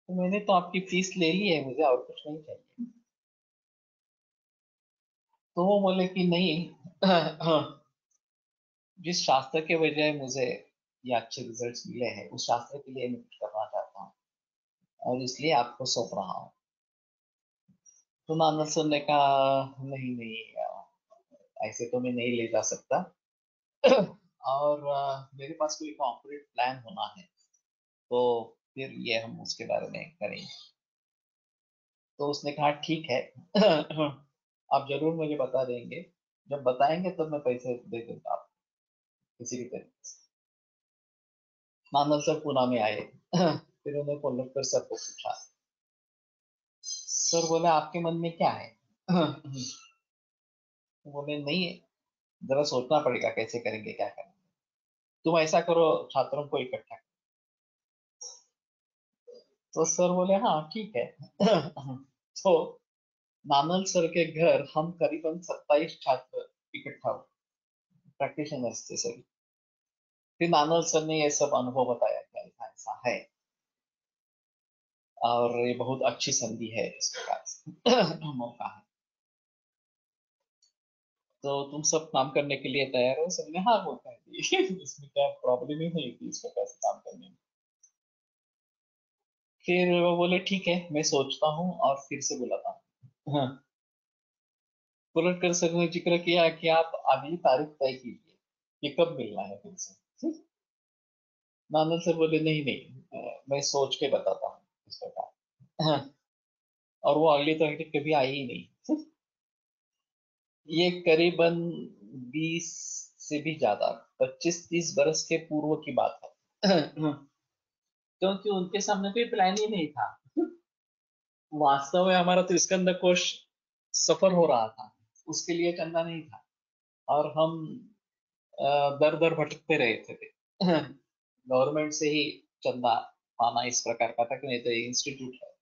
तो मैंने तो आपकी फीस ले ली है, मुझे और कुछ नहीं चाहिए। तो वो बोले कि नहीं, जिस शास्त्र के बजाय मुझे ये अच्छे रिजल्ट्स मिले हैं उस शास्त्र के लिए मैं कुछ करना चाहता हूँ, और इसलिए आपको सौंप रहा हूँ। तो नानल सर ने कहा नहीं नहीं, ऐसे तो मैं नहीं ले जा सकता, और मेरे पास कोई कॉर्पोरेट प्लान होना है, तो फिर ये हम उसके बारे में करेंगे। तो उसने कहा ठीक है, आप जरूर मुझे बता देंगे, जब बताएंगे तब मैं पैसे दे दूंगा आपको किसी भी तरीके से। नानल सर पुणे में आए। फिर उन्हें कोल्लटकर सर को पूछा, सर बोले आपके मन में क्या है? बोले नहीं, जरा सोचना पड़ेगा कैसे करेंगे क्या करेंगे, तुम ऐसा करो छात्रों को इकट्ठा करो। तो सर बोले हाँ ठीक है। तो नानल सर के घर हम करीबन 27 छात्र इकट्ठा हुए, प्रैक्टिशनर्स थे सभी। फिर नानल सर ने ये सब अनुभव बताया कि ऐसा ऐसा है, और ये बहुत अच्छी संधि है इस प्रकार से। मौका है, तो तुम सब काम करने के लिए तैयार हो? सबने हाँ बोलता है। इसमें क्या प्रॉब्लम ही नहीं थी इस प्रकार से काम करने में। फिर वो बोले ठीक है मैं सोचता हूँ और फिर से बुलाता हूँ। हाँ, पुलटकर सर ने जिक्र किया कि आप अगली तारीख तय कीजिए कि कब मिलना है फिर से। नानल सर बोले नहीं नहीं, मैं सोच के बताता हूँ इस प्रकार। हाँ, और वो अगली तारीख कभी आई ही नहीं। ये करीबन 20 से भी ज्यादा, 25-30 बरस के पूर्व की बात है। क्योंकि उनके सामने कोई प्लान ही नहीं था। वास्तव में हमारा तो स्कंद कोश सफर हो रहा था, उसके लिए चंदा नहीं था, और हम दर दर भटकते रहे थे। गवर्नमेंट से ही चंदा पाना इस प्रकार का था कि नहीं तो इंस्टीट्यूट है।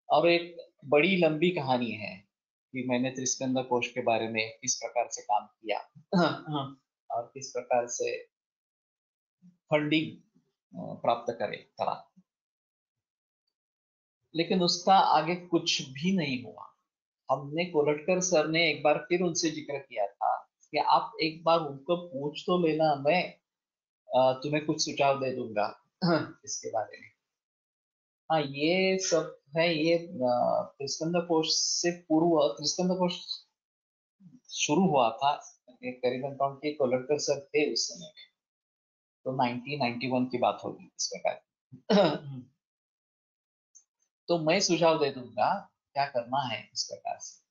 और एक बड़ी लंबी कहानी है कि मैंने त्रिस्कंद कोश के बारे में किस प्रकार से काम किया, और किस प्रकार से फंडिंग प्राप्त करा, लेकिन उसका आगे कुछ भी नहीं हुआ। हमने कोलटकर सर ने एक बार फिर उनसे जिक्र किया था कि आप एक बार उनको पूछ तो लेना, मैं तुम्हें कुछ सुझाव दे दूंगा इसके बारे में। हाँ, ये सब है। ये त्रिस्कंद कोश से पूर्व त्रिस्कंद कोश शुरू हुआ था। एक करीबन काउंट के कलेक्टर सर थे उस समय में, तो 1991 की बात होगी इस प्रकार। तो मैं सुझाव दे दूंगा क्या करना है इस प्रकार से,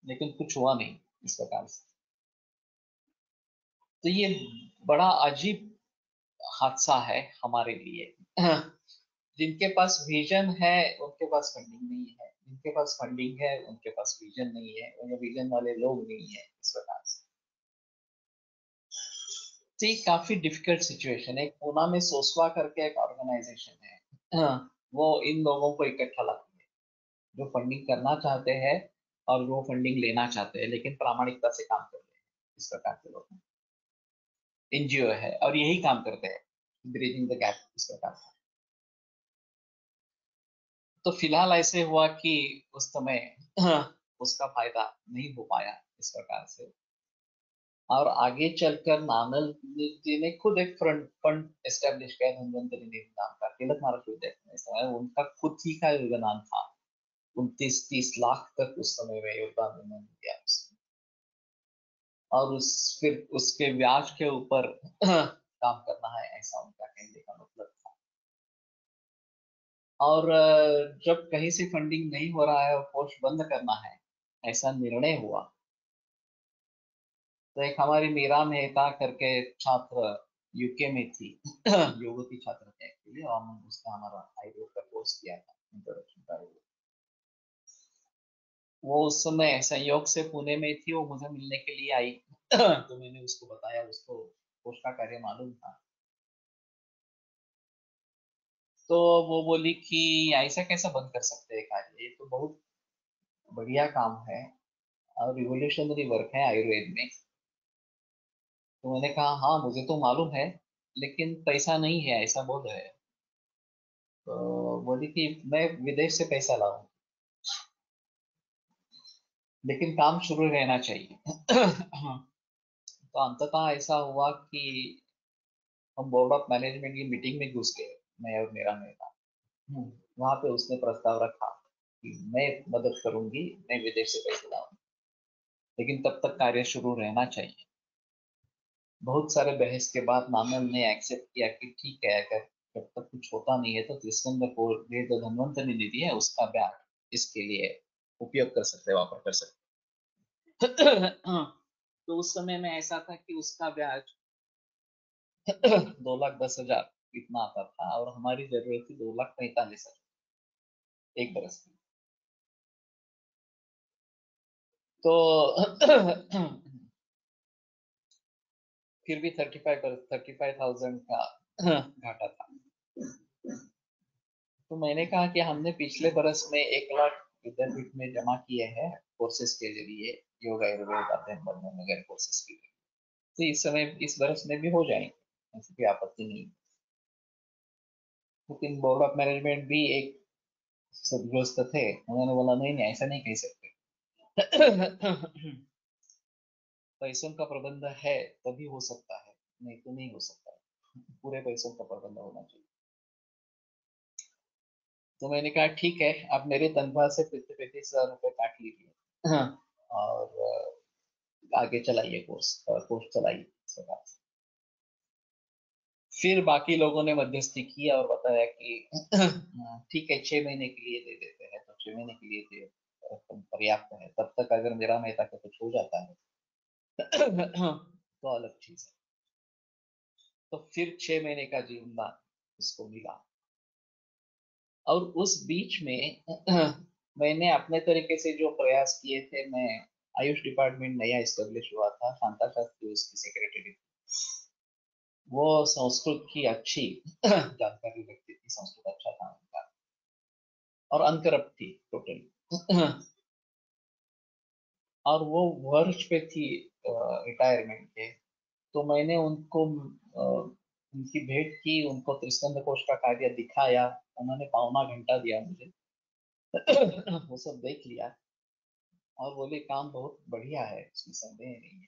लेकिन कुछ हुआ नहीं इस प्रकार से। तो ये बड़ा अजीब हादसा है हमारे लिए। जिनके पास विजन है उनके पास फंडिंग नहीं है, जिनके पास फंडिंग है उनके पास विजन नहीं है, और विजन वाले लोग नहीं है इस प्रकार से। तो ये काफी डिफिकल्ट सिचुएशन है। एक पूना में सोसवा करके एक ऑर्गेनाइजेशन है, वो इन लोगों को इकट्ठा लाती है जो फंडिंग करना चाहते हैं और वो फंडिंग लेना चाहते हैं, लेकिन प्रामाणिकता से काम कर रहे हैं इस प्रकार के लोग। एनजीओ है और यही काम करते हैं, ब्रिजिंग द गैप इस प्रकार का। तो फिलहाल ऐसे हुआ कि उस समय उसका फायदा नहीं हो पाया इस प्रकार से। और आगे चलकर नानल जी ने खुद एक फंड एस्टेब्लिश किया, धनवंतरी निधि नाम का, तिलक महाराज विद्यालय में समय उनका खुद ही का योगदान था। 29-30 लाख तक उस समय में योगदान उन्होंने दिया उसमें। और फिर उसके ब्याज के ऊपर काम करना है, ऐसा उनका कहने का मतलब था। और जब कहीं से फंडिंग नहीं हो रहा है और कोष बंद करना है, ऐसा निर्णय हुआ, तो एक हमारी मीरा मेहता करके छात्र यूके में थी, योगवती छात्र थे एक्चुअली, और हमने उसका हमारा आयुर्वेद का कोर्स किया था, इंट्रोडक्शन का आयुर्वेद। वो उस समय संयोग से पुणे में थी, वो मुझे मिलने के लिए आई। तो मैंने उसको बताया, उसको कोर्स का कार्य मालूम था। तो वो बोली कि ऐसा कैसा बंद कर सकते हैं कार्य, ये तो बहुत बढ़िया काम है और रिवोल्यूशनरी वर्क है आयुर्वेद में। तो मैंने कहा हाँ मुझे तो मालूम है, लेकिन पैसा नहीं है ऐसा बोल रहे हैं। तो बोली कि मैं विदेश से पैसा लाऊं, लेकिन काम शुरू रहना चाहिए। तो अंततः ऐसा हुआ कि हम बोर्ड ऑफ मैनेजमेंट की मीटिंग में घुस गए, मैं और मेरा नेता। वहां पे उसने प्रस्ताव रखा कि मैं मदद करूंगी, मैं विदेश से पैसे लाऊंगी, लेकिन तब तक कार्य शुरू रहना चाहिए। बहुत सारे बहस के बाद नामल ने एक्सेप्ट किया कि ठीक है, अगर जब तक कुछ होता नहीं है तो त्रिस्कंद को ये जो धनवंतरी निधि है उसका ब्याज इसके लिए उपयोग कर सकते हैं, वापर कर सकते। तो उस समय में ऐसा था कि उसका ब्याज 2,10,000 इतना आता था, और हमारी जरूरत थी 2,45,000 एक बरस की। तो फिर भी 35,000 का घाटा था। तो मैंने कहा कि हमने पिछले बरस में 1 लाख विद्यापीठ में जमा किए हैं कोर्सेज के जरिए, योग आयुर्वेद अध्ययन बंधन वगैरह कोर्सेज के लिए। तो इस समय इस बरस में भी हो जाएंगे, ऐसी कोई आपत्ति नहीं। लेकिन बोर्ड ऑफ मैनेजमेंट भी एक सदग्रस्त थे, उन्होंने बोला नहीं नहीं ऐसा नहीं कह सकते। पैसों का प्रबंध है तभी हो सकता है, नहीं तो नहीं हो सकता है। पूरे पैसों का प्रबंध होना चाहिए। तो मैंने कहा ठीक है, आप मेरे तनख्वाह से 35,000 रुपये काट लीजिए। हाँ। और आगे चलाइए कोर्स, कोर्स चलाइए सरकार से। फिर बाकी लोगों ने मध्यस्थी की और बताया कि ठीक है 6 महीने के लिए दे देते हैं, तो 6 महीने के लिए रकम पर्याप्त है, तब तक अगर मेरा मेहता का कुछ हो जाता है तो अलग चीज है। तो फिर 6 महीने का जीवनदान उसको मिला। और उस बीच में मैंने अपने तरीके से जो प्रयास किए थे, मैं आयुष डिपार्टमेंट नया एस्टेब्लिश हुआ था, शांता शास्त्री उसकी सेक्रेटरी, वो संस्कृत की अच्छी जानकारी रखती थी, संस्कृत अच्छा था उनका, और अनकरप्ट थी टोटली। और वो वर्ष पे थी रिटायरमेंट के। तो मैंने उनको उनकी भेंट की, उनको त्रिस्कंद कोश का कार्य दिखाया, उन्होंने पौना घंटा दिया मुझे। वो सब देख लिया और बोले काम बहुत बढ़िया है, इसमें संदेह नहीं है।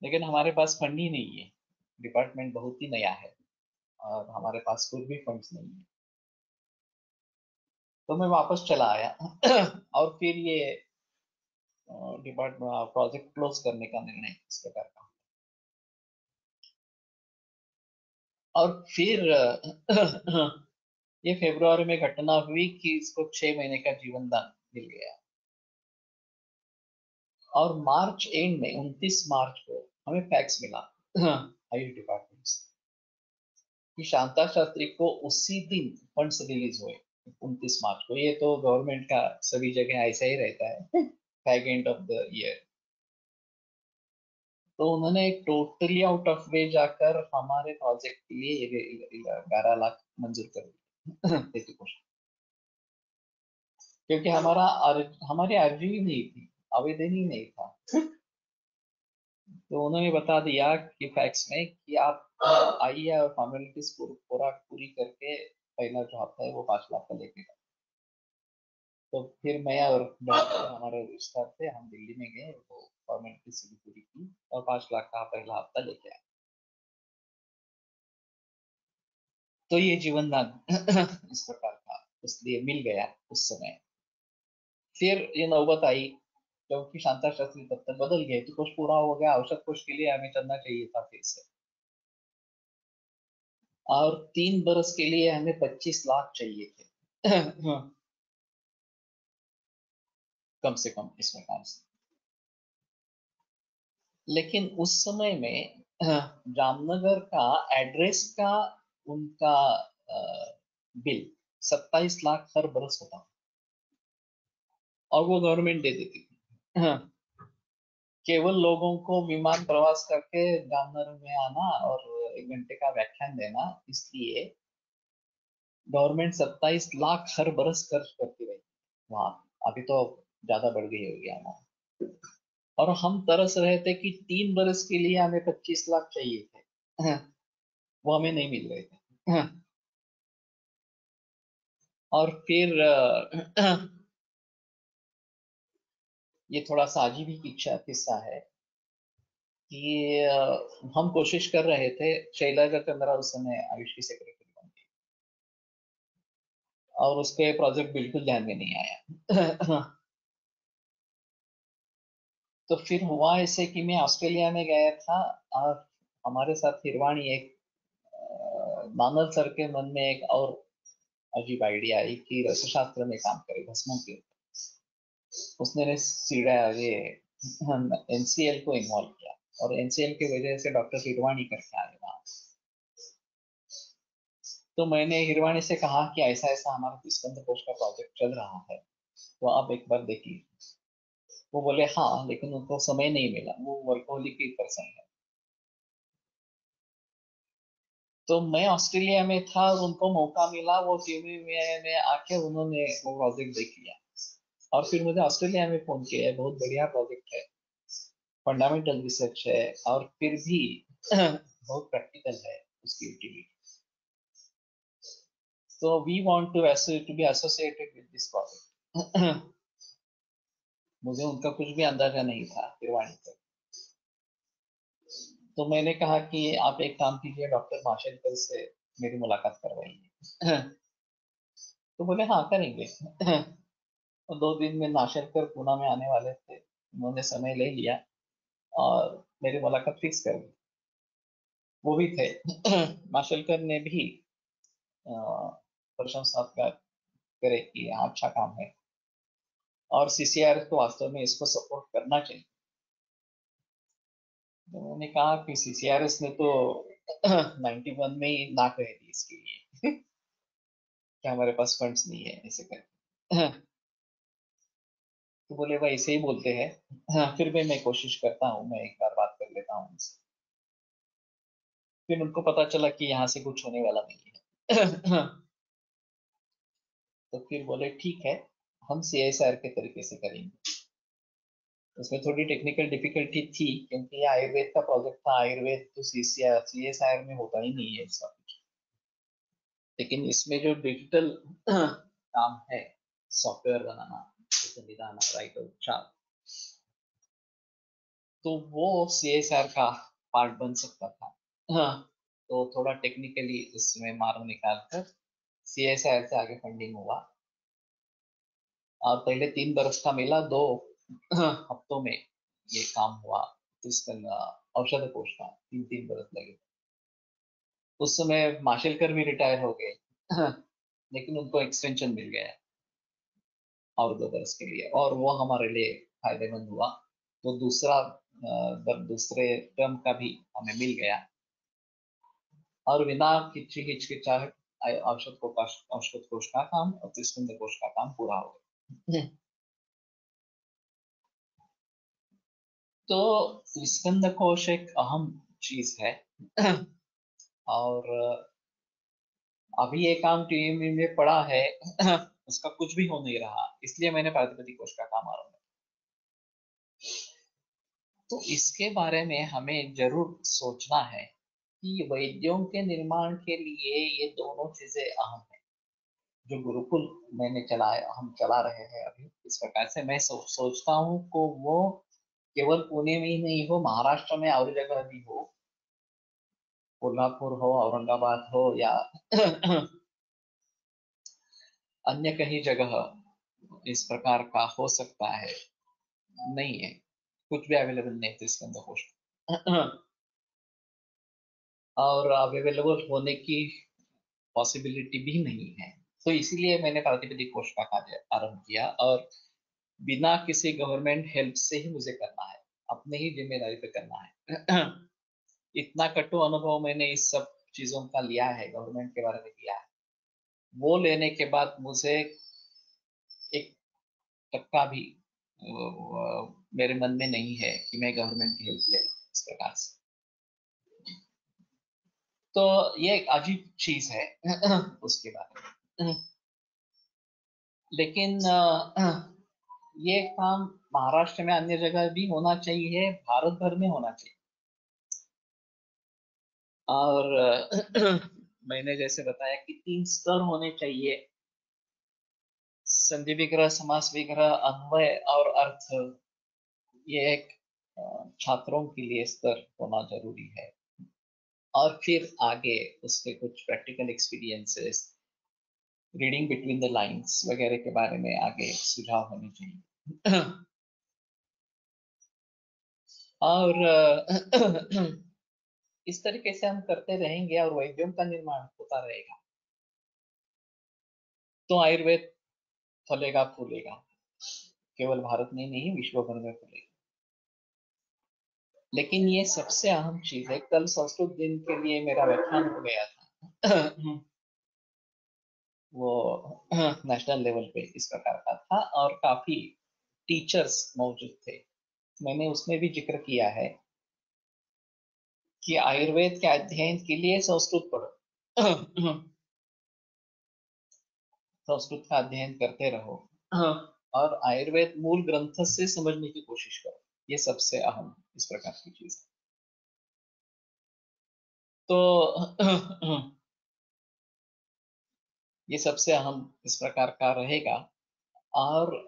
लेकिन हमारे पास फंड ही नहीं है, डिपार्टमेंट बहुत ही नया है और हमारे पास कुछ भी फंड्स नहीं है। तो मैं वापस चला आया और फिर ये डिपार्टमेंट प्रोजेक्ट क्लोज करने का निर्णय इस प्रकार का। और फिर ये फरवरी में घटना हुई कि इसको 6 महीने का जीवन दान मिल गया। और मार्च एंड में 29 मार्च को हमें फैक्स मिला आयुष डिपार्टमेंट से कि शांता शास्त्री को उसी दिन फंड्स रिलीज हुए, 29 मार्च को। ये तो गवर्नमेंट का सभी जगह ऐसा ही रहता है fag end of the year. तो उन्होंने टोटली आउट ऑफ वे जाकर हमारे प्रोजेक्ट के लिए 11 लाख मंजूर कर दिए क्योंकि हमारी अर्जी ही नहीं थी, आवेदन ही नहीं था। तो उन्होंने बता दिया कि फैक्स में कि आप आइए और फॉर्मेलिटीज पूरा पूरी करके पहला जो हफ्ता है वो 5 लाख का लेके गए। तो फिर मैं और हमारे रिश्तेदार थे, हम दिल्ली में गए, वो फॉर्मेलिटी सभी पूरी की और 5 लाख का पहला हफ्ता लेके आए। तो ये जीवन दान इस प्रकार था, इसलिए मिल गया उस समय। फिर ये नौबत आई क्योंकि शांता शास्त्री तब तक बदल गए, तो कुछ पूरा हो गया, औसत कोष के लिए हमें चलना चाहिए था फिर से। और 3 बरस के लिए हमें 25 लाख चाहिए थे कम से कम इस प्रकार से। लेकिन उस समय में जामनगर का एड्रेस का उनका बिल 27 लाख हर बरस होता और वो गवर्नमेंट दे देती थी। केवल लोगों को विमान प्रवास करके जामनगर में आना और 1 घंटे का व्याख्यान देना, इसलिए गवर्नमेंट 27 लाख हर बरस खर्च करती रही वहां। अभी तो ज्यादा बढ़ गई होगी अमाउंट। और हम तरस रहे थे कि 3 बरस के लिए हमें 25 लाख चाहिए थे वो हमें नहीं मिल रहे थे। और फिर ये थोड़ा सा अजीब ही किस्सा है कि हम कोशिश कर रहे थे, शैलजा चंद्रा उस समय आयुष की सेक्रेटरी बन गई और उसके प्रोजेक्ट बिल्कुल ध्यान में नहीं आया तो फिर हुआ ऐसे कि मैं ऑस्ट्रेलिया में गया था और हमारे साथ हिरवाणी एक मानव सर के मन में एक और अजीब आइडिया आई कि रसशास्त्र में काम करे भस्मों के ऊपर। उसने ने सीधा ये एनसीएल को इन्वॉल्व किया और एनसीएल की वजह से डॉक्टर हिरवाणी करके आए वहां। तो मैंने हिरवाणी से कहा कि ऐसा ऐसा हमारा स्कंद कोश का प्रोजेक्ट चल रहा है, तो आप एक बार देखिए। वो बोले हाँ, लेकिन उनको समय नहीं मिला, वो वर्कोहॉलिक की पर्सन है। तो मैं ऑस्ट्रेलिया में था और उनको मौका मिला, वो टीवी में आके उन्होंने वो प्रोजेक्ट देख लिया और फिर मुझे ऑस्ट्रेलिया में फोन किया है, बहुत बढ़िया प्रोजेक्ट है, फंडामेंटल रिसर्च है और फिर भी बहुत प्रैक्टिकल है उसकी utility. So we want to be associated with this project. मुझे उनका कुछ भी अंदाजा नहीं था तिरवाणी तक। तो मैंने कहा कि आप एक काम कीजिए, डॉक्टर माशेलकर से मेरी मुलाकात करवाइए तो बोले हाँ करेंगे तो 2 दिन में माशेलकर पूना में आने वाले थे, उन्होंने समय ले लिया और मेरी मुलाकात फिक्स कर दी। वो भी थे माशेलकर ने भी प्रशंसा करे कि हाँ अच्छा काम है और सीसीआर को वास्तव में इसको सपोर्ट करना चाहिए। तो मैंने कहा कि सीसीआरएस ने तो 91 में ही ना कह दी इसके लिए कि हमारे पास फंड्स नहीं है ऐसे करके तो बोले भाई ऐसे ही बोलते हैं। हाँ, फिर भी मैं कोशिश करता हूँ, मैं एक बार बात कर लेता हूँ उनसे। फिर उनको पता चला कि यहाँ से कुछ होने वाला नहीं है तो फिर बोले ठीक है, हम सीएसआर के तरीके से करेंगे। उसमें थोड़ी टेक्निकल डिफिकल्टी थी क्योंकि ये आयुर्वेद का प्रोजेक्ट था, आयुर्वेद तो सीएसआर में होता ही नहीं है इसका कुछ। लेकिन इसमें जो डिजिटल काम है, सॉफ्टवेयर बनाना, संविधान राइट, अच्छा तो वो CSR का पार्ट बन सकता था। हाँ, तो थोड़ा टेक्निकली उसमें मार निकाल कर CSR से आगे फंडिंग हुआ, और पहले 3 बरस का मिला, 2 हफ्तों में ये काम हुआ। तो इसका औषध कोष का 3-3 बरस लगे। उस समय माशेलकर भी रिटायर हो गए, लेकिन उनको एक्सटेंशन मिल गया और 2 बरस के लिए, और वो हमारे लिए फायदेमंद हुआ। तो दूसरे टर्म का भी हमें मिल गया, और बिना हिचकिचाहट औषध कोष का काम और त्रिस्कंद कोष का काम पूरा हो गया। तो त्रिस्कंद कोश एक अहम चीज है। और अभी ये काम टीम में पड़ा है, उसका कुछ भी हो नहीं रहा, इसलिए मैंने प्रातिपदिक कोश का काम आरंभ किया। तो इसके बारे में हमें जरूर सोचना है कि वैद्यों के निर्माण के लिए ये दोनों चीजें अहम है। जो गुरुकुल हम चला रहे हैं अभी इस प्रकार से, मैं सोचता हूँ को वो केवल पुणे में ही नहीं हो, महाराष्ट्र में और जगह भी हो, कोल्हापुर हो, औरंगाबाद हो, या अन्य कहीं जगह इस प्रकार का हो सकता है। नहीं है, कुछ भी अवेलेबल नहीं थे इसके अंदर पोस्ट, और अवेलेबल होने की पॉसिबिलिटी भी नहीं है। तो इसीलिए मैंने प्रातिपदिक कोष का कार्य आरंभ किया, और बिना किसी गवर्नमेंट हेल्प से ही मुझे करना है, अपने ही जिम्मेदारी पे करना है। इतना कटु अनुभव मैंने इस सब चीजों का लिया है, गवर्नमेंट के बारे में लिया है। वो लेने के बाद मुझे एक टक्का भी मेरे मन में नहीं है कि मैं गवर्नमेंट की हेल्प ले लूं इस प्रकार से। तो ये एक अजीब चीज है उसके बारे में। लेकिन ये काम महाराष्ट्र में अन्य जगह भी होना चाहिए, भारत भर में होना चाहिए। और मैंने जैसे बताया कि 3 स्तर होने चाहिए: संधि विग्रह, समास विग्रह, अन्वय और अर्थ। ये एक छात्रों के लिए स्तर होना जरूरी है, और फिर आगे उसके कुछ practical experiences, reading between the lines वगैरह के बारे में आगे सुझाव होने चाहिए। और इस तरीके से हम करते रहेंगे और वैद्यों का निर्माण होता रहेगा, तो आयुर्वेद फलेगा फूलेगा, केवल भारत में नहीं, विश्व भर में फूलेगा। लेकिन ये सबसे अहम चीज है। कल संस्कृत दिन के लिए मेरा व्याख्यान हो गया था। वो नेशनल लेवल पे इस प्रकार का था, और काफी टीचर्स मौजूद थे। मैंने उसमें भी जिक्र किया है कि आयुर्वेद के अध्ययन के लिए संस्कृत पढ़ो। संस्कृत का अध्ययन करते रहो, और आयुर्वेद मूल ग्रंथ से समझने की कोशिश करो। ये सबसे अहम इस प्रकार की चीज है। तो ये सबसे अहम इस प्रकार का रहेगा। और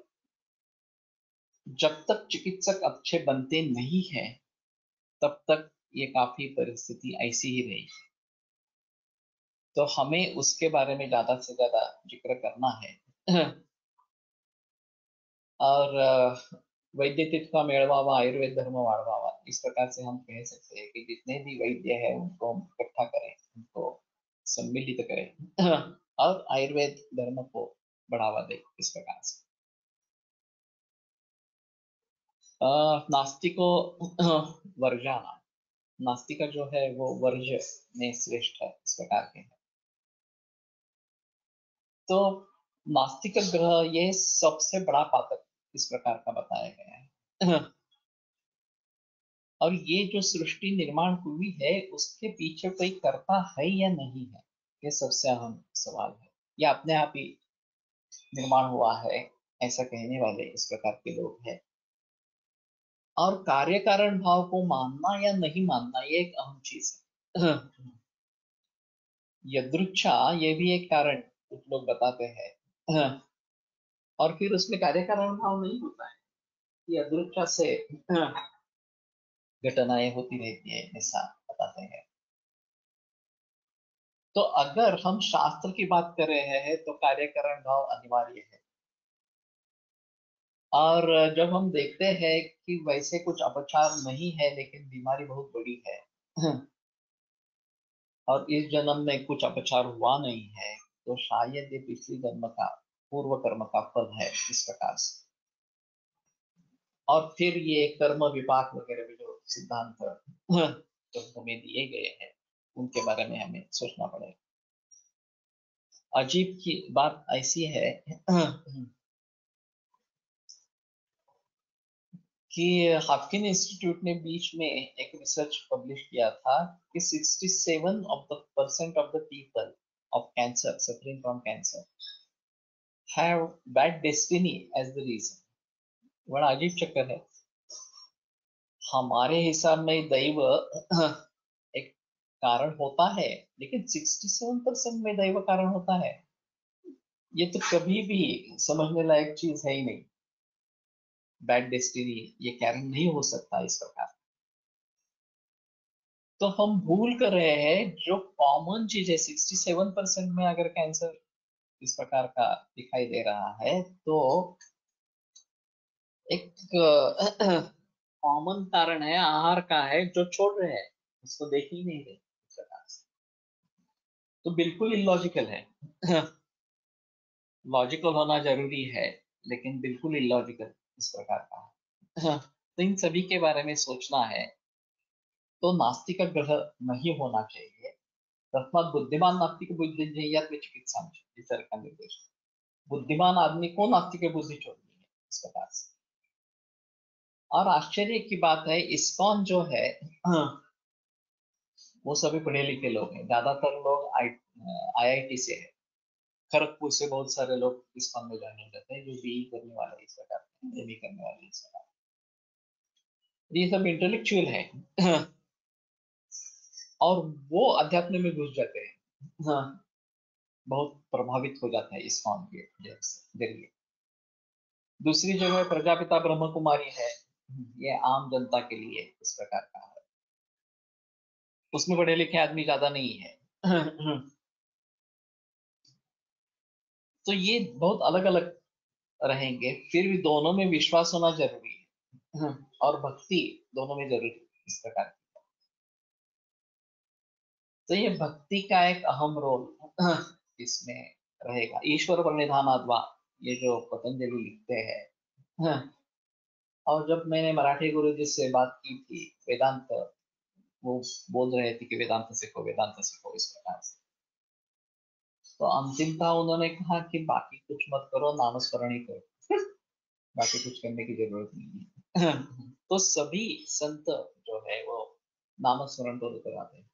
जब तक चिकित्सक अच्छे बनते नहीं हैं, तब तक ये काफी परिस्थिति ऐसी ही रहेगी। तो हमें उसके बारे में ज्यादा से ज्यादा जिक्र करना है। और वैद्यतित्व मेळवावा, आयुर्वेद धर्म वाढवावा, इस प्रकार से हम कह सकते हैं कि जितने भी वैद्य हैं उनको हम इकट्ठा करें, उनको सम्मिलित करें, और आयुर्वेद धर्म को बढ़ावा दें इस प्रकार से। नास्तिको वर्जाना, नास्तिक जो है वो वर्ज में श्रेष्ठ है इस प्रकार के हैं। तो नास्तिक ग्रह ये सबसे बड़ा पातक इस प्रकार का बताया गया है। और ये जो सृष्टि निर्माण हुई है उसके पीछे कोई करता है या नहीं है, ये सबसे अहम सवाल है। या अपने आप ही निर्माण हुआ है, ऐसा कहने वाले इस प्रकार के लोग हैं। और कार्य कारण भाव को मानना या नहीं मानना, ये एक अहम चीज है। यदृच्छा ये भी एक कारण कुछ लोग बताते हैं, और फिर उसमें कार्य कारण भाव नहीं होता है। यदृच्छा से घटनाएं होती रहती है, ऐसा बताते हैं। तो अगर हम शास्त्र की बात कर रहे हैं तो कार्यकरण भाव अनिवार्य है। और जब हम देखते हैं कि वैसे कुछ अपचार नहीं है लेकिन बीमारी बहुत बड़ी है और इस जन्म में कुछ अपचार हुआ नहीं है, तो शायद ये पिछले जन्म का पूर्व कर्म का फल है, इस प्रकार से। और फिर ये कर्म विपाक वगैरह भी जो सिद्धांत जो हमें दिए गए हैं उनके बारे में हमें सोचना पड़ेगा। अजीब की बात ऐसी है कि हाफकिन इंस्टीट्यूट ने बीच में एक रिसर्च पब्लिश किया था कि 67 of the percent of the people of cancer suffering from cancer have bad destiny as the reason. बड़ा अजीब चक्कर है। हमारे हिसाब में दैव एक कारण होता है, लेकिन 67% में दैव कारण होता है, ये तो कभी भी समझने लायक चीज है ही नहीं। बैड डेस्टिनी ये कारण नहीं हो सकता इस प्रकार। तो हम भूल कर रहे हैं जो कॉमन चीज है। 67% में अगर कैंसर इस प्रकार का दिखाई दे रहा है तो एक कॉमन कारण है, आहार का है, जो छोड़ रहे हैं, उसको देख ही नहीं रहे इस प्रकार से। तो बिल्कुल इलॉजिकल है। लॉजिकल होना जरूरी है, लेकिन बिल्कुल इलॉजिकल इस प्रकार का है। तो इन सभी के बारे में सोचना है। तो नास्तिक ग्रह नहीं होना चाहिए। तस्मात् बुद्धिमान नास्तिक बुद्धि में चिकित्सा टीचर का निर्देश। बुद्धिमान आदमी को नास्तिक बुद्धि छोड़नी है, इस प्रकार से। और आश्चर्य की बात है, इस्कॉन जो है वो सभी पढ़े लिखे लोग हैं। ज्यादातर लोग आईआईटी से है। खड़गपुर से बहुत सारे लोग इस्कॉन में ज्वाइन हो जाते हैं, जो बीई करने वाले इस प्रकार, एमई करने वाले इस प्रकार। ये सब इंटेलेक्चुअल है और वो अध्यात्म में घुस जाते हैं। हाँ, बहुत प्रभावित हो जाता है इस्कॉन के जरिए। दूसरी जगह प्रजापिता ब्रह्म कुमारी है, ये आम जनता के लिए इस प्रकार का है। उसमें पढ़े लिखे आदमी ज्यादा नहीं है। तो ये बहुत अलग अलग रहेंगे, फिर भी दोनों में विश्वास होना जरूरी है और भक्ति दोनों में जरूरी है इस प्रकार की। तो ये भक्ति का एक अहम रोल इसमें रहेगा। ईश्वर प्रणिधान अथवा ये जो पतंजलि लिखते हैं। और जब मैंने मराठी गुरु जी से बात की थी वेदांत, वो बोल रहे थे कि वेदांत सीखो इस प्रकार से। तो अंतिम था, उन्होंने कहा कि बाकी कुछ मत करो, नामस्मरण ही करो। बाकी कुछ करने की जरूरत नहीं है। तो सभी संत जो है वो नामस्मरण को लेकर आते हैं।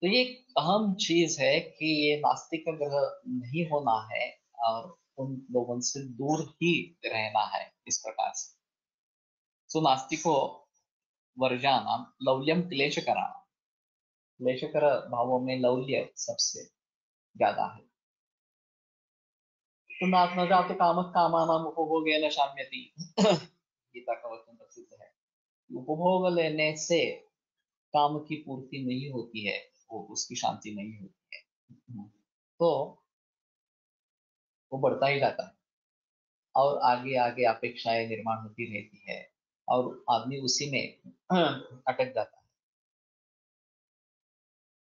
तो ये एक अहम चीज है कि ये नास्तिक का ग्रह नहीं होना है और उन लोगों से दूर ही रहना है इस प्रकार से। सो नास्तिको वर्जाना लौल्यम क्लेश कराना। क्लेशकर भावों में लौल्य सबसे ज्यादा है। तो नाथ न जात काम कामानाम उपभोगेन शाम्यति। गीता का वचन प्रसिद्ध है। उपभोग लेने से काम की पूर्ति नहीं होती है, वो उसकी शांति नहीं होती है। तो वो बढ़ता ही जाता है और आगे आगे अपेक्षाएं निर्माण होती रहती है और आदमी उसी में अटक जाता है।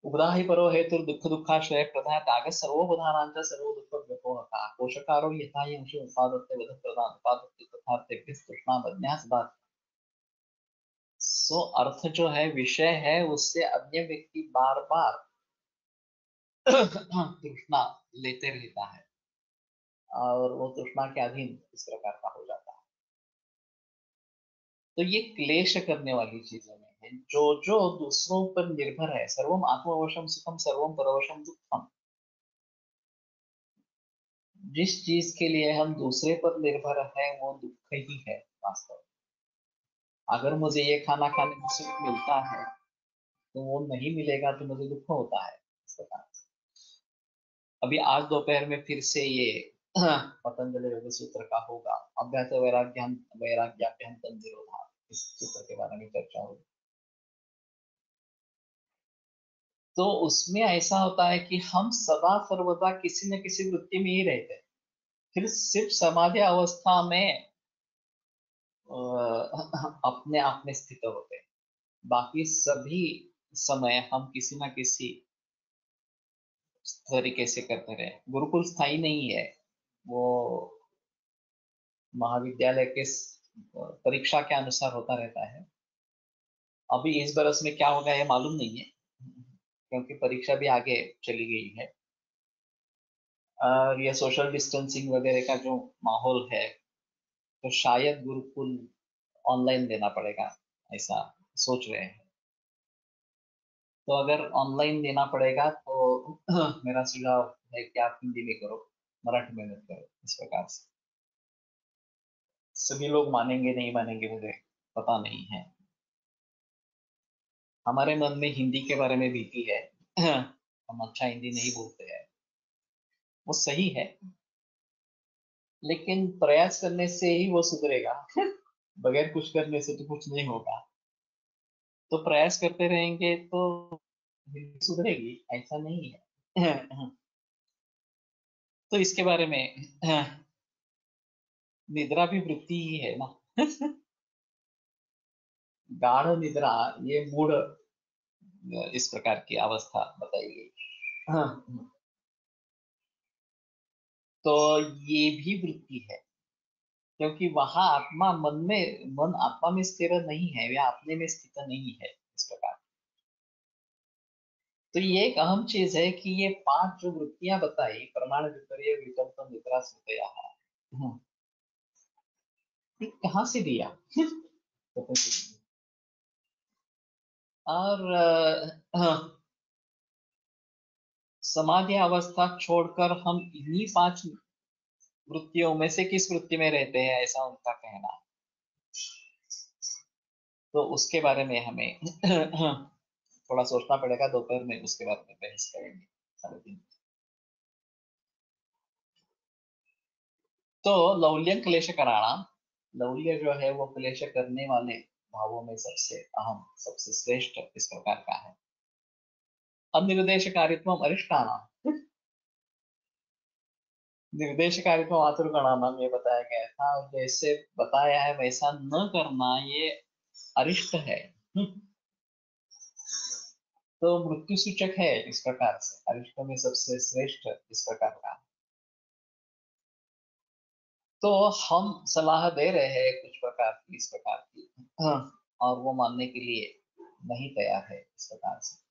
उग्राहि परो हेतु दुख दुखाश्रय प्रधा त्याग सर्वोपधानांच सर्व दुख व्यपोहता कोशकारो यथा यंश उपादत्ते वध प्रदान उपादत्ते तथा तेभ्यः तृष्णा बन्यास बात। सो अर्थ जो है, विषय है, उससे अन्य व्यक्ति बार बार तृष्णा लेते रहता है और वो तृष्णा के अधीन इस प्रकार का हो जाता है। तो ये क्लेश करने वाली चीजें में है। जो जो दूसरों पर निर्भर है, सर्वम आत्मवशम सुखम सर्वम परवशम दुखम। जिस चीज के लिए हम दूसरे पर निर्भर है वो दुख ही है वास्तव में। अगर मुझे ये खाना खाने में सुख मिलता है तो वो नहीं मिलेगा तो मुझे दुख होता है इस प्रकार से। अभी आज दोपहर में फिर से ये पतंजलि योग सूत्र का होगा, अभ्यास वैराग्य वैराग्याभ्याम तंजिरोधा। इस चित्र के बारे में चर्चा हुई। तो उसमें ऐसा होता है कि हम सदा सर्वदा किसी न किसी वृत्ति में ही रहते हैं। फिर सिर्फ समाधि अवस्था में अपने आप में स्थित होते हैं। बाकी सभी समय हम किसी न किसी तरीके से करते रहे। गुरुकुल स्थायी नहीं है, वो महाविद्यालय के परीक्षा के अनुसार होता रहता है। अभी इस बरस में क्या होगा ये मालूम नहीं है, क्योंकि परीक्षा भी आगे चली गई है। और ये सोशल डिस्टेंसिंग वगैरह का जो माहौल है, तो शायद गुरुकुल ऑनलाइन देना पड़ेगा, ऐसा सोच रहे हैं। तो अगर ऑनलाइन देना पड़ेगा तो मेरा सुझाव है कि आप हिंदी में करो, मराठी में मत करो। इस प्रकार से सभी लोग मानेंगे नहीं मानेंगे मुझे पता नहीं है। हमारे मन में हिंदी के बारे में भीति है, हम अच्छा हिंदी नहीं बोलते हैं, वो सही है, लेकिन प्रयास करने से ही वो सुधरेगा। बगैर कुछ करने से तो कुछ नहीं होगा। तो प्रयास करते रहेंगे तो हिंदी सुधरेगी, ऐसा नहीं है। तो इसके बारे में निद्रा भी वृत्ति ही है ना। गाढ़ निद्रा, ये मूड, इस प्रकार की अवस्था बताई गई। हाँ, तो ये भी वृत्ति है, क्योंकि वहां आत्मा मन आत्मा में स्थिर नहीं है, वह अपने में स्थित नहीं है। इस प्रकार तो ये एक अहम चीज है कि ये 5 जो वृत्तियां बताई, प्रमाण विपर्य विकल्प निद्रा संशया, ये कहाँ से दिया? और समाधि अवस्था छोड़कर हम इन्हीं 5 वृत्तियों में से किस वृत्ति में रहते हैं, ऐसा उनका कहना है। तो उसके बारे में हमें थोड़ा सोचना पड़ेगा। दोपहर में उसके बारे में बहस करेंगे 3:30। तो लौल्य क्लेश कराना, लौल्य जो है वो क्लेश करने वाले भावों में सबसे अहम, सबसे श्रेष्ठ इस प्रकार का है। अनिर्देशकारित्व अरिष्टाना, निर्देशकारित्व आतुरगणानाम, ये बताया गया था, और जैसे बताया है वैसा न करना ये अरिष्ट है। तो मृत्यु सूचक है। इस प्रकार से अरिष्ट में सबसे श्रेष्ठ इस प्रकार का। तो हम सलाह दे रहे हैं कुछ प्रकार की, इस प्रकार की, हाँ, और वो मानने के लिए नहीं तैयार है इस प्रकार से।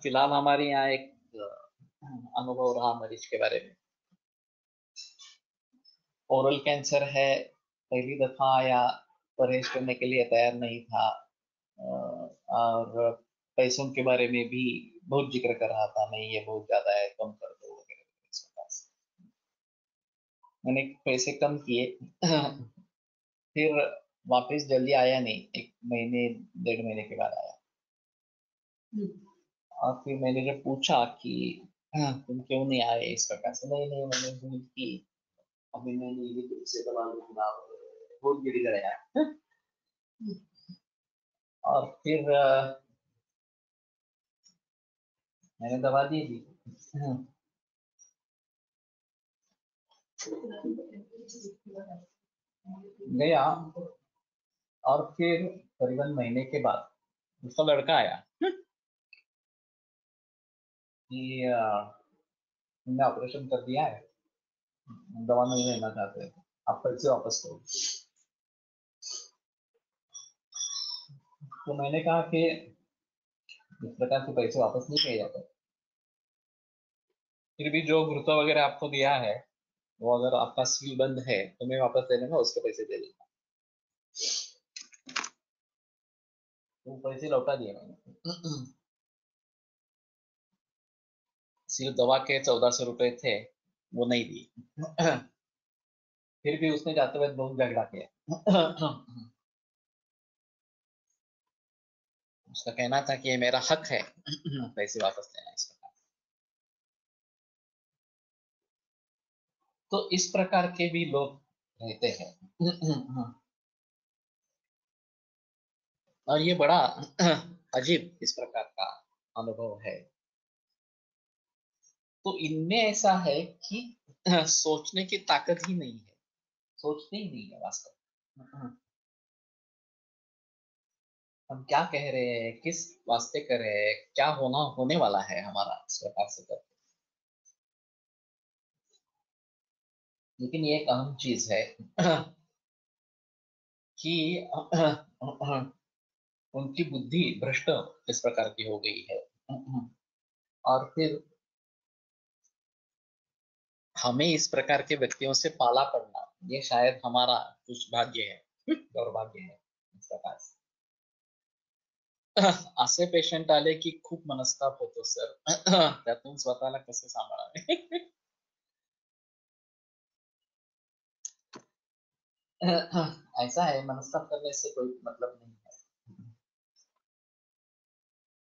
फिलहाल हमारे यहाँ एक अनुभव रहा मरीज के बारे में। ओरल कैंसर है, पहली दफा आया, परहेज करने के लिए तैयार नहीं था, और पैसों के बारे में भी बहुत जिक्र कर रहा था, नहीं ये बहुत ज्यादा है, कम कर दो वगैरह इस प्रकार से। मैंने पैसे कम किए। फिर वापस जल्दी आया नहीं, 1 महीने 1.5 महीने के बाद आया। और फिर मैंने जब पूछा कि तुम क्यों नहीं आए इस प्रकार से, नहीं नहीं मैंने भूल की, अभी मैंने ये दूर से दबा दूंगा, बहुत गिर गया। और फिर मैंने दबा दी थी। गया, और फिर करीबन महीने के बाद उसका लड़का आया कि हमने ऑपरेशन कर दिया है, दवा नहीं लेना चाहते, आप पैसे वापस करो। तो मैंने कहा कि इस प्रकार से पैसे वापस नहीं किए जाते। फिर भी जो गुरुत्व वगैरह आपको दिया है, वो अगर आपका सील बंद है तो मैं वापस ले लूंगा, उसके पैसे दे दूंगा। तो पैसे लौटा दिए मैंने। सिर्फ दवा के 1400 रुपए थे, वो नहीं दिए। फिर भी उसने जाते हुए बहुत झगड़ा किया। उसका कहना था कि ये मेरा हक है, पैसे वापस लेना इस प्रकार। तो इस प्रकार के भी लोग रहते हैं। और ये बड़ा अजीब इस प्रकार का अनुभव है। तो इनमें ऐसा है कि सोचने की ताकत ही नहीं है, सोचते ही नहीं है वास्तव में। हम क्या कह रहे हैं, किस वास्ते कर रहे हैं, क्या होने वाला है हमारा, इस प्रकार से करते। लेकिन ये एक अहम चीज है कि उनकी बुद्धि भ्रष्ट इस प्रकार की हो गई है। और फिर हमें इस प्रकार के व्यक्तियों से पाला पड़ना, ये शायद हमारा दुर्भाग्य है, दौर्भाग्य है इस प्रकार से। असे पेशंट आले की खूप मनस्ताप होतो सर. त्यातून स्वतःला कसं सांभाळावे. ऐसा है, मनस्ताप करने से कोई मतलब नहीं है,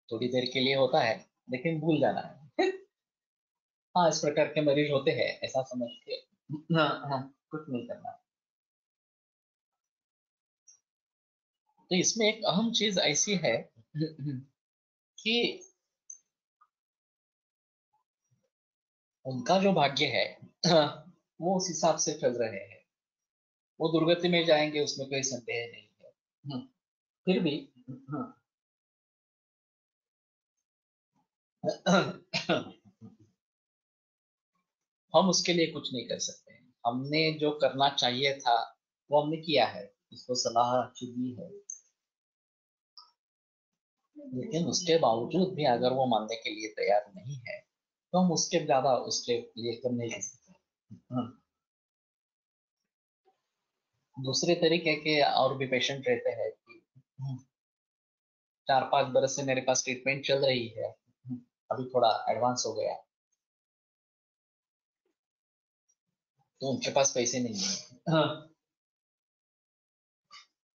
थोड़ी देर के लिए होता है लेकिन भूल जाना है। हाँ, इस प्रकार के मरीज होते हैं, ऐसा समझ के हाँ हाँ कुछ नहीं करना। तो इसमें एक अहम चीज ऐसी है कि उनका जो भाग्य है वो उस हिसाब से चल रहे हैं, वो दुर्गति में जाएंगे, उसमें कोई संदेह नहीं है। फिर भी हम उसके लिए कुछ नहीं कर सकते हैं। हमने जो करना चाहिए था वो हमने किया है, उसको सलाह अच्छी दी है, लेकिन उसके बावजूद भी अगर वो मानने के लिए तैयार नहीं है तो हम उसके ज्यादा उसके लिए कर नहीं सकते। दूसरे तरीके के और भी पेशेंट रहते हैं कि 4-5 बरस से मेरे पास ट्रीटमेंट चल रही है, अभी थोड़ा एडवांस हो गया, तो उनके पास पैसे नहीं है।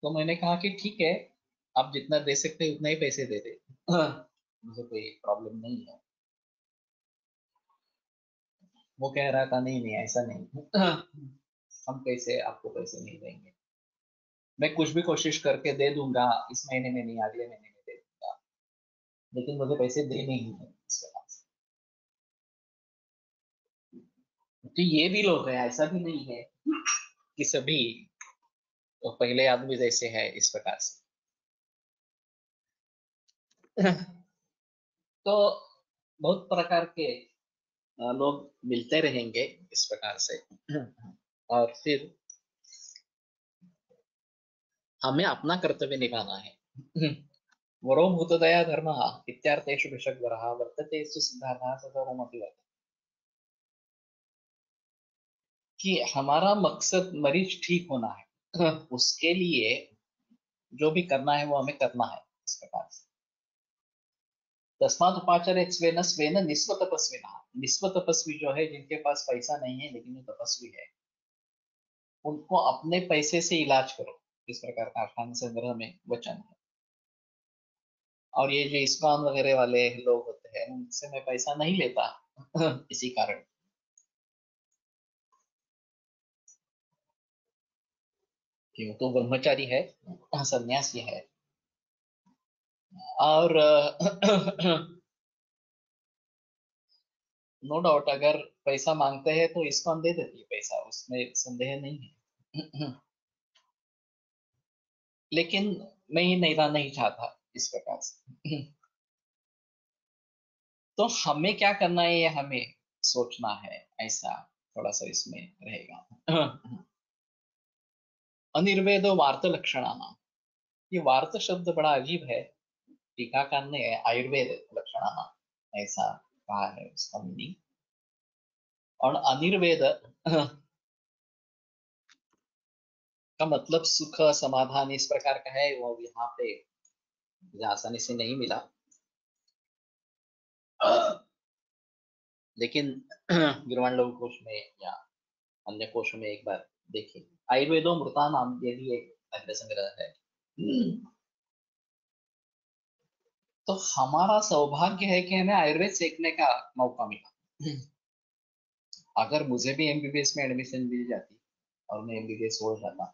तो मैंने कहा कि ठीक है, आप जितना दे सकते हैं उतना ही पैसे दे दे, मुझे कोई प्रॉब्लम नहीं है। वो कह रहा था नहीं नहीं ऐसा नहीं, हम कैसे आपको पैसे नहीं देंगे, मैं कुछ भी कोशिश करके दे दूंगा, इस महीने में नहीं अगले महीने में दे दूंगा, लेकिन मुझे पैसे देने ही है इसके पास। तो ये भी लोग हैं, ऐसा भी नहीं है कि सभी तो पहले आदमी जैसे है इस प्रकार से। तो बहुत प्रकार के लोग मिलते रहेंगे इस प्रकार से। और फिर हमें अपना कर्तव्य निभाना है। वरो भूतदया धर्म इत्यार्थेषु भिषग्वरः वर्तते सु सिद्धार्थः सर्वमपि वर्तते। कि हमारा मकसद मरीज ठीक होना है, उसके लिए जो भी करना है वो हमें करना है इस प्रकार से। तस्मात् उपाचारे स्वेन स्वेन निस्व तपस्विना, निस्व तपस्वी जो है जिनके पास पैसा नहीं है लेकिन वो तपस्वी है, उनको अपने पैसे से इलाज करो, इस प्रकार का अष्टांग संग्रह में वचन है। और ये जो इस्कॉन वगैरह वाले लोग होते हैं उनसे मैं पैसा नहीं लेता इसी कारण, कि वो तो ब्रह्मचारी है, सन्यासी है। और नो डाउट अगर पैसा मांगते हैं तो इस्कॉन दे देती है पैसा, उसमें संदेह नहीं है। लेकिन मैं ये नहीं चाहता इस प्रकार से। तो हमें क्या करना है ये हमें सोचना है, ऐसा थोड़ा सा इसमें रहेगा। अनिर्वेदो वार्त लक्षणाना, ये वार्त शब्द बड़ा अजीब है, टीकाकार ने आयुर्वेद लक्षणाना ऐसा कहा है उसका मीनिंग। और अनिर्वेद का मतलब सुख समाधान इस प्रकार का है, वो यहाँ पे मुझे आसानी से नहीं मिला। लेकिन गिरवाण कोश में या अन्य कोशों में एक बार देखिए, आयुर्वेदो मृता नाम ये भी एक अग्र संग्रह है। तो हमारा सौभाग्य है कि हमें आयुर्वेद सीखने का मौका मिला। अगर मुझे भी एमबीबीएस में एडमिशन मिल जाती और मैं एमबीबीएस हो जाता,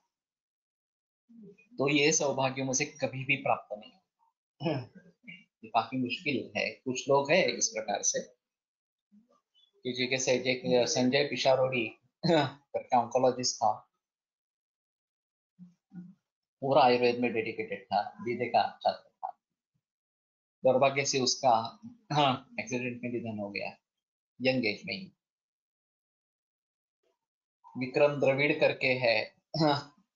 तो ये सौभाग्य मुझे कभी भी प्राप्त नहीं होगा। ये काफी मुश्किल है। कुछ लोग हैं इस प्रकार से कि जैसे एक संजय पिशारोड़ी करके ऑन्कोलॉजिस्ट था, पूरा आयुर्वेद में डेडिकेटेड था, बीए का छात्र था। दुर्भाग्य से उसका एक्सीडेंट में निधन हो गया, यंग एज में ही। विक्रम द्रविड़ करके है,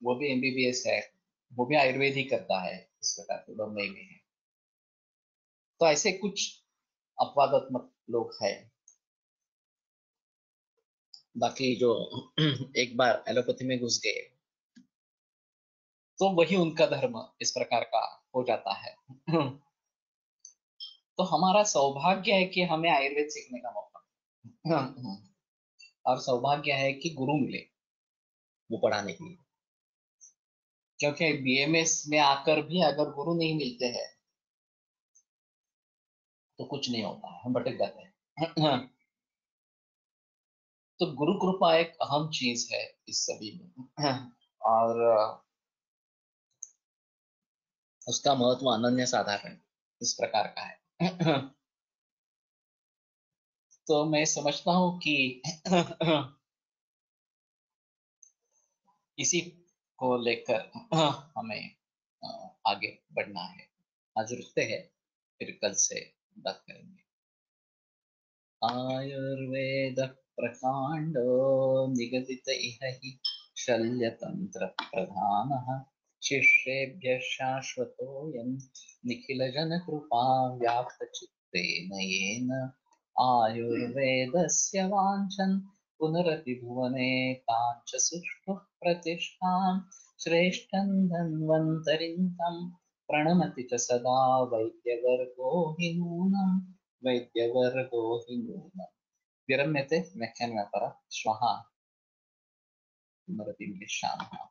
वो भी एमबीबीएस है, वो भी आयुर्वेद ही करता है, इस प्रकार के बम्बई में है। तो ऐसे कुछ अपवादात्मक लोग हैं। बाकी जो एक बार एलोपैथी में घुस गए, तो वही उनका धर्म इस प्रकार का हो जाता है। तो हमारा सौभाग्य है कि हमें आयुर्वेद सीखने का मौका, और सौभाग्य है कि गुरु मिले वो पढ़ाने के लिए। क्योंकि बीएमएस में आकर भी अगर गुरु नहीं मिलते हैं तो कुछ नहीं होता है, हम भटक जाते हैं। तो गुरु कृपा एक अहम चीज है इस सभी में, और उसका महत्व अनन्य साधारण इस प्रकार का है। तो मैं समझता हूँ कि इसी को लेकर हमें आगे बढ़ना है। आज रुकते हैं, फिर कल से बात करेंगे। आयुर्वेद प्रकांडो निगदित इह हि शल्यतंत्र प्रधानः शिष्येभ्यः शाश्वतोऽयं निखिलजनकृपा व्याप्तचित्तेन येन आयुर्वेदस्य वाञ्छन् पुनरतिभुवने काञ्च सुष्ठुः प्रतिष्ठां श्रेष्ठं धन्वन्तरिं तं प्रणमति च सदा वैद्यवर्गो हि नूनम् वैद्यवर्गो हि नूनम्। विरम्यते व्याख्यानव्यापारः। श्वः पुनरतिमिलिष्यामः।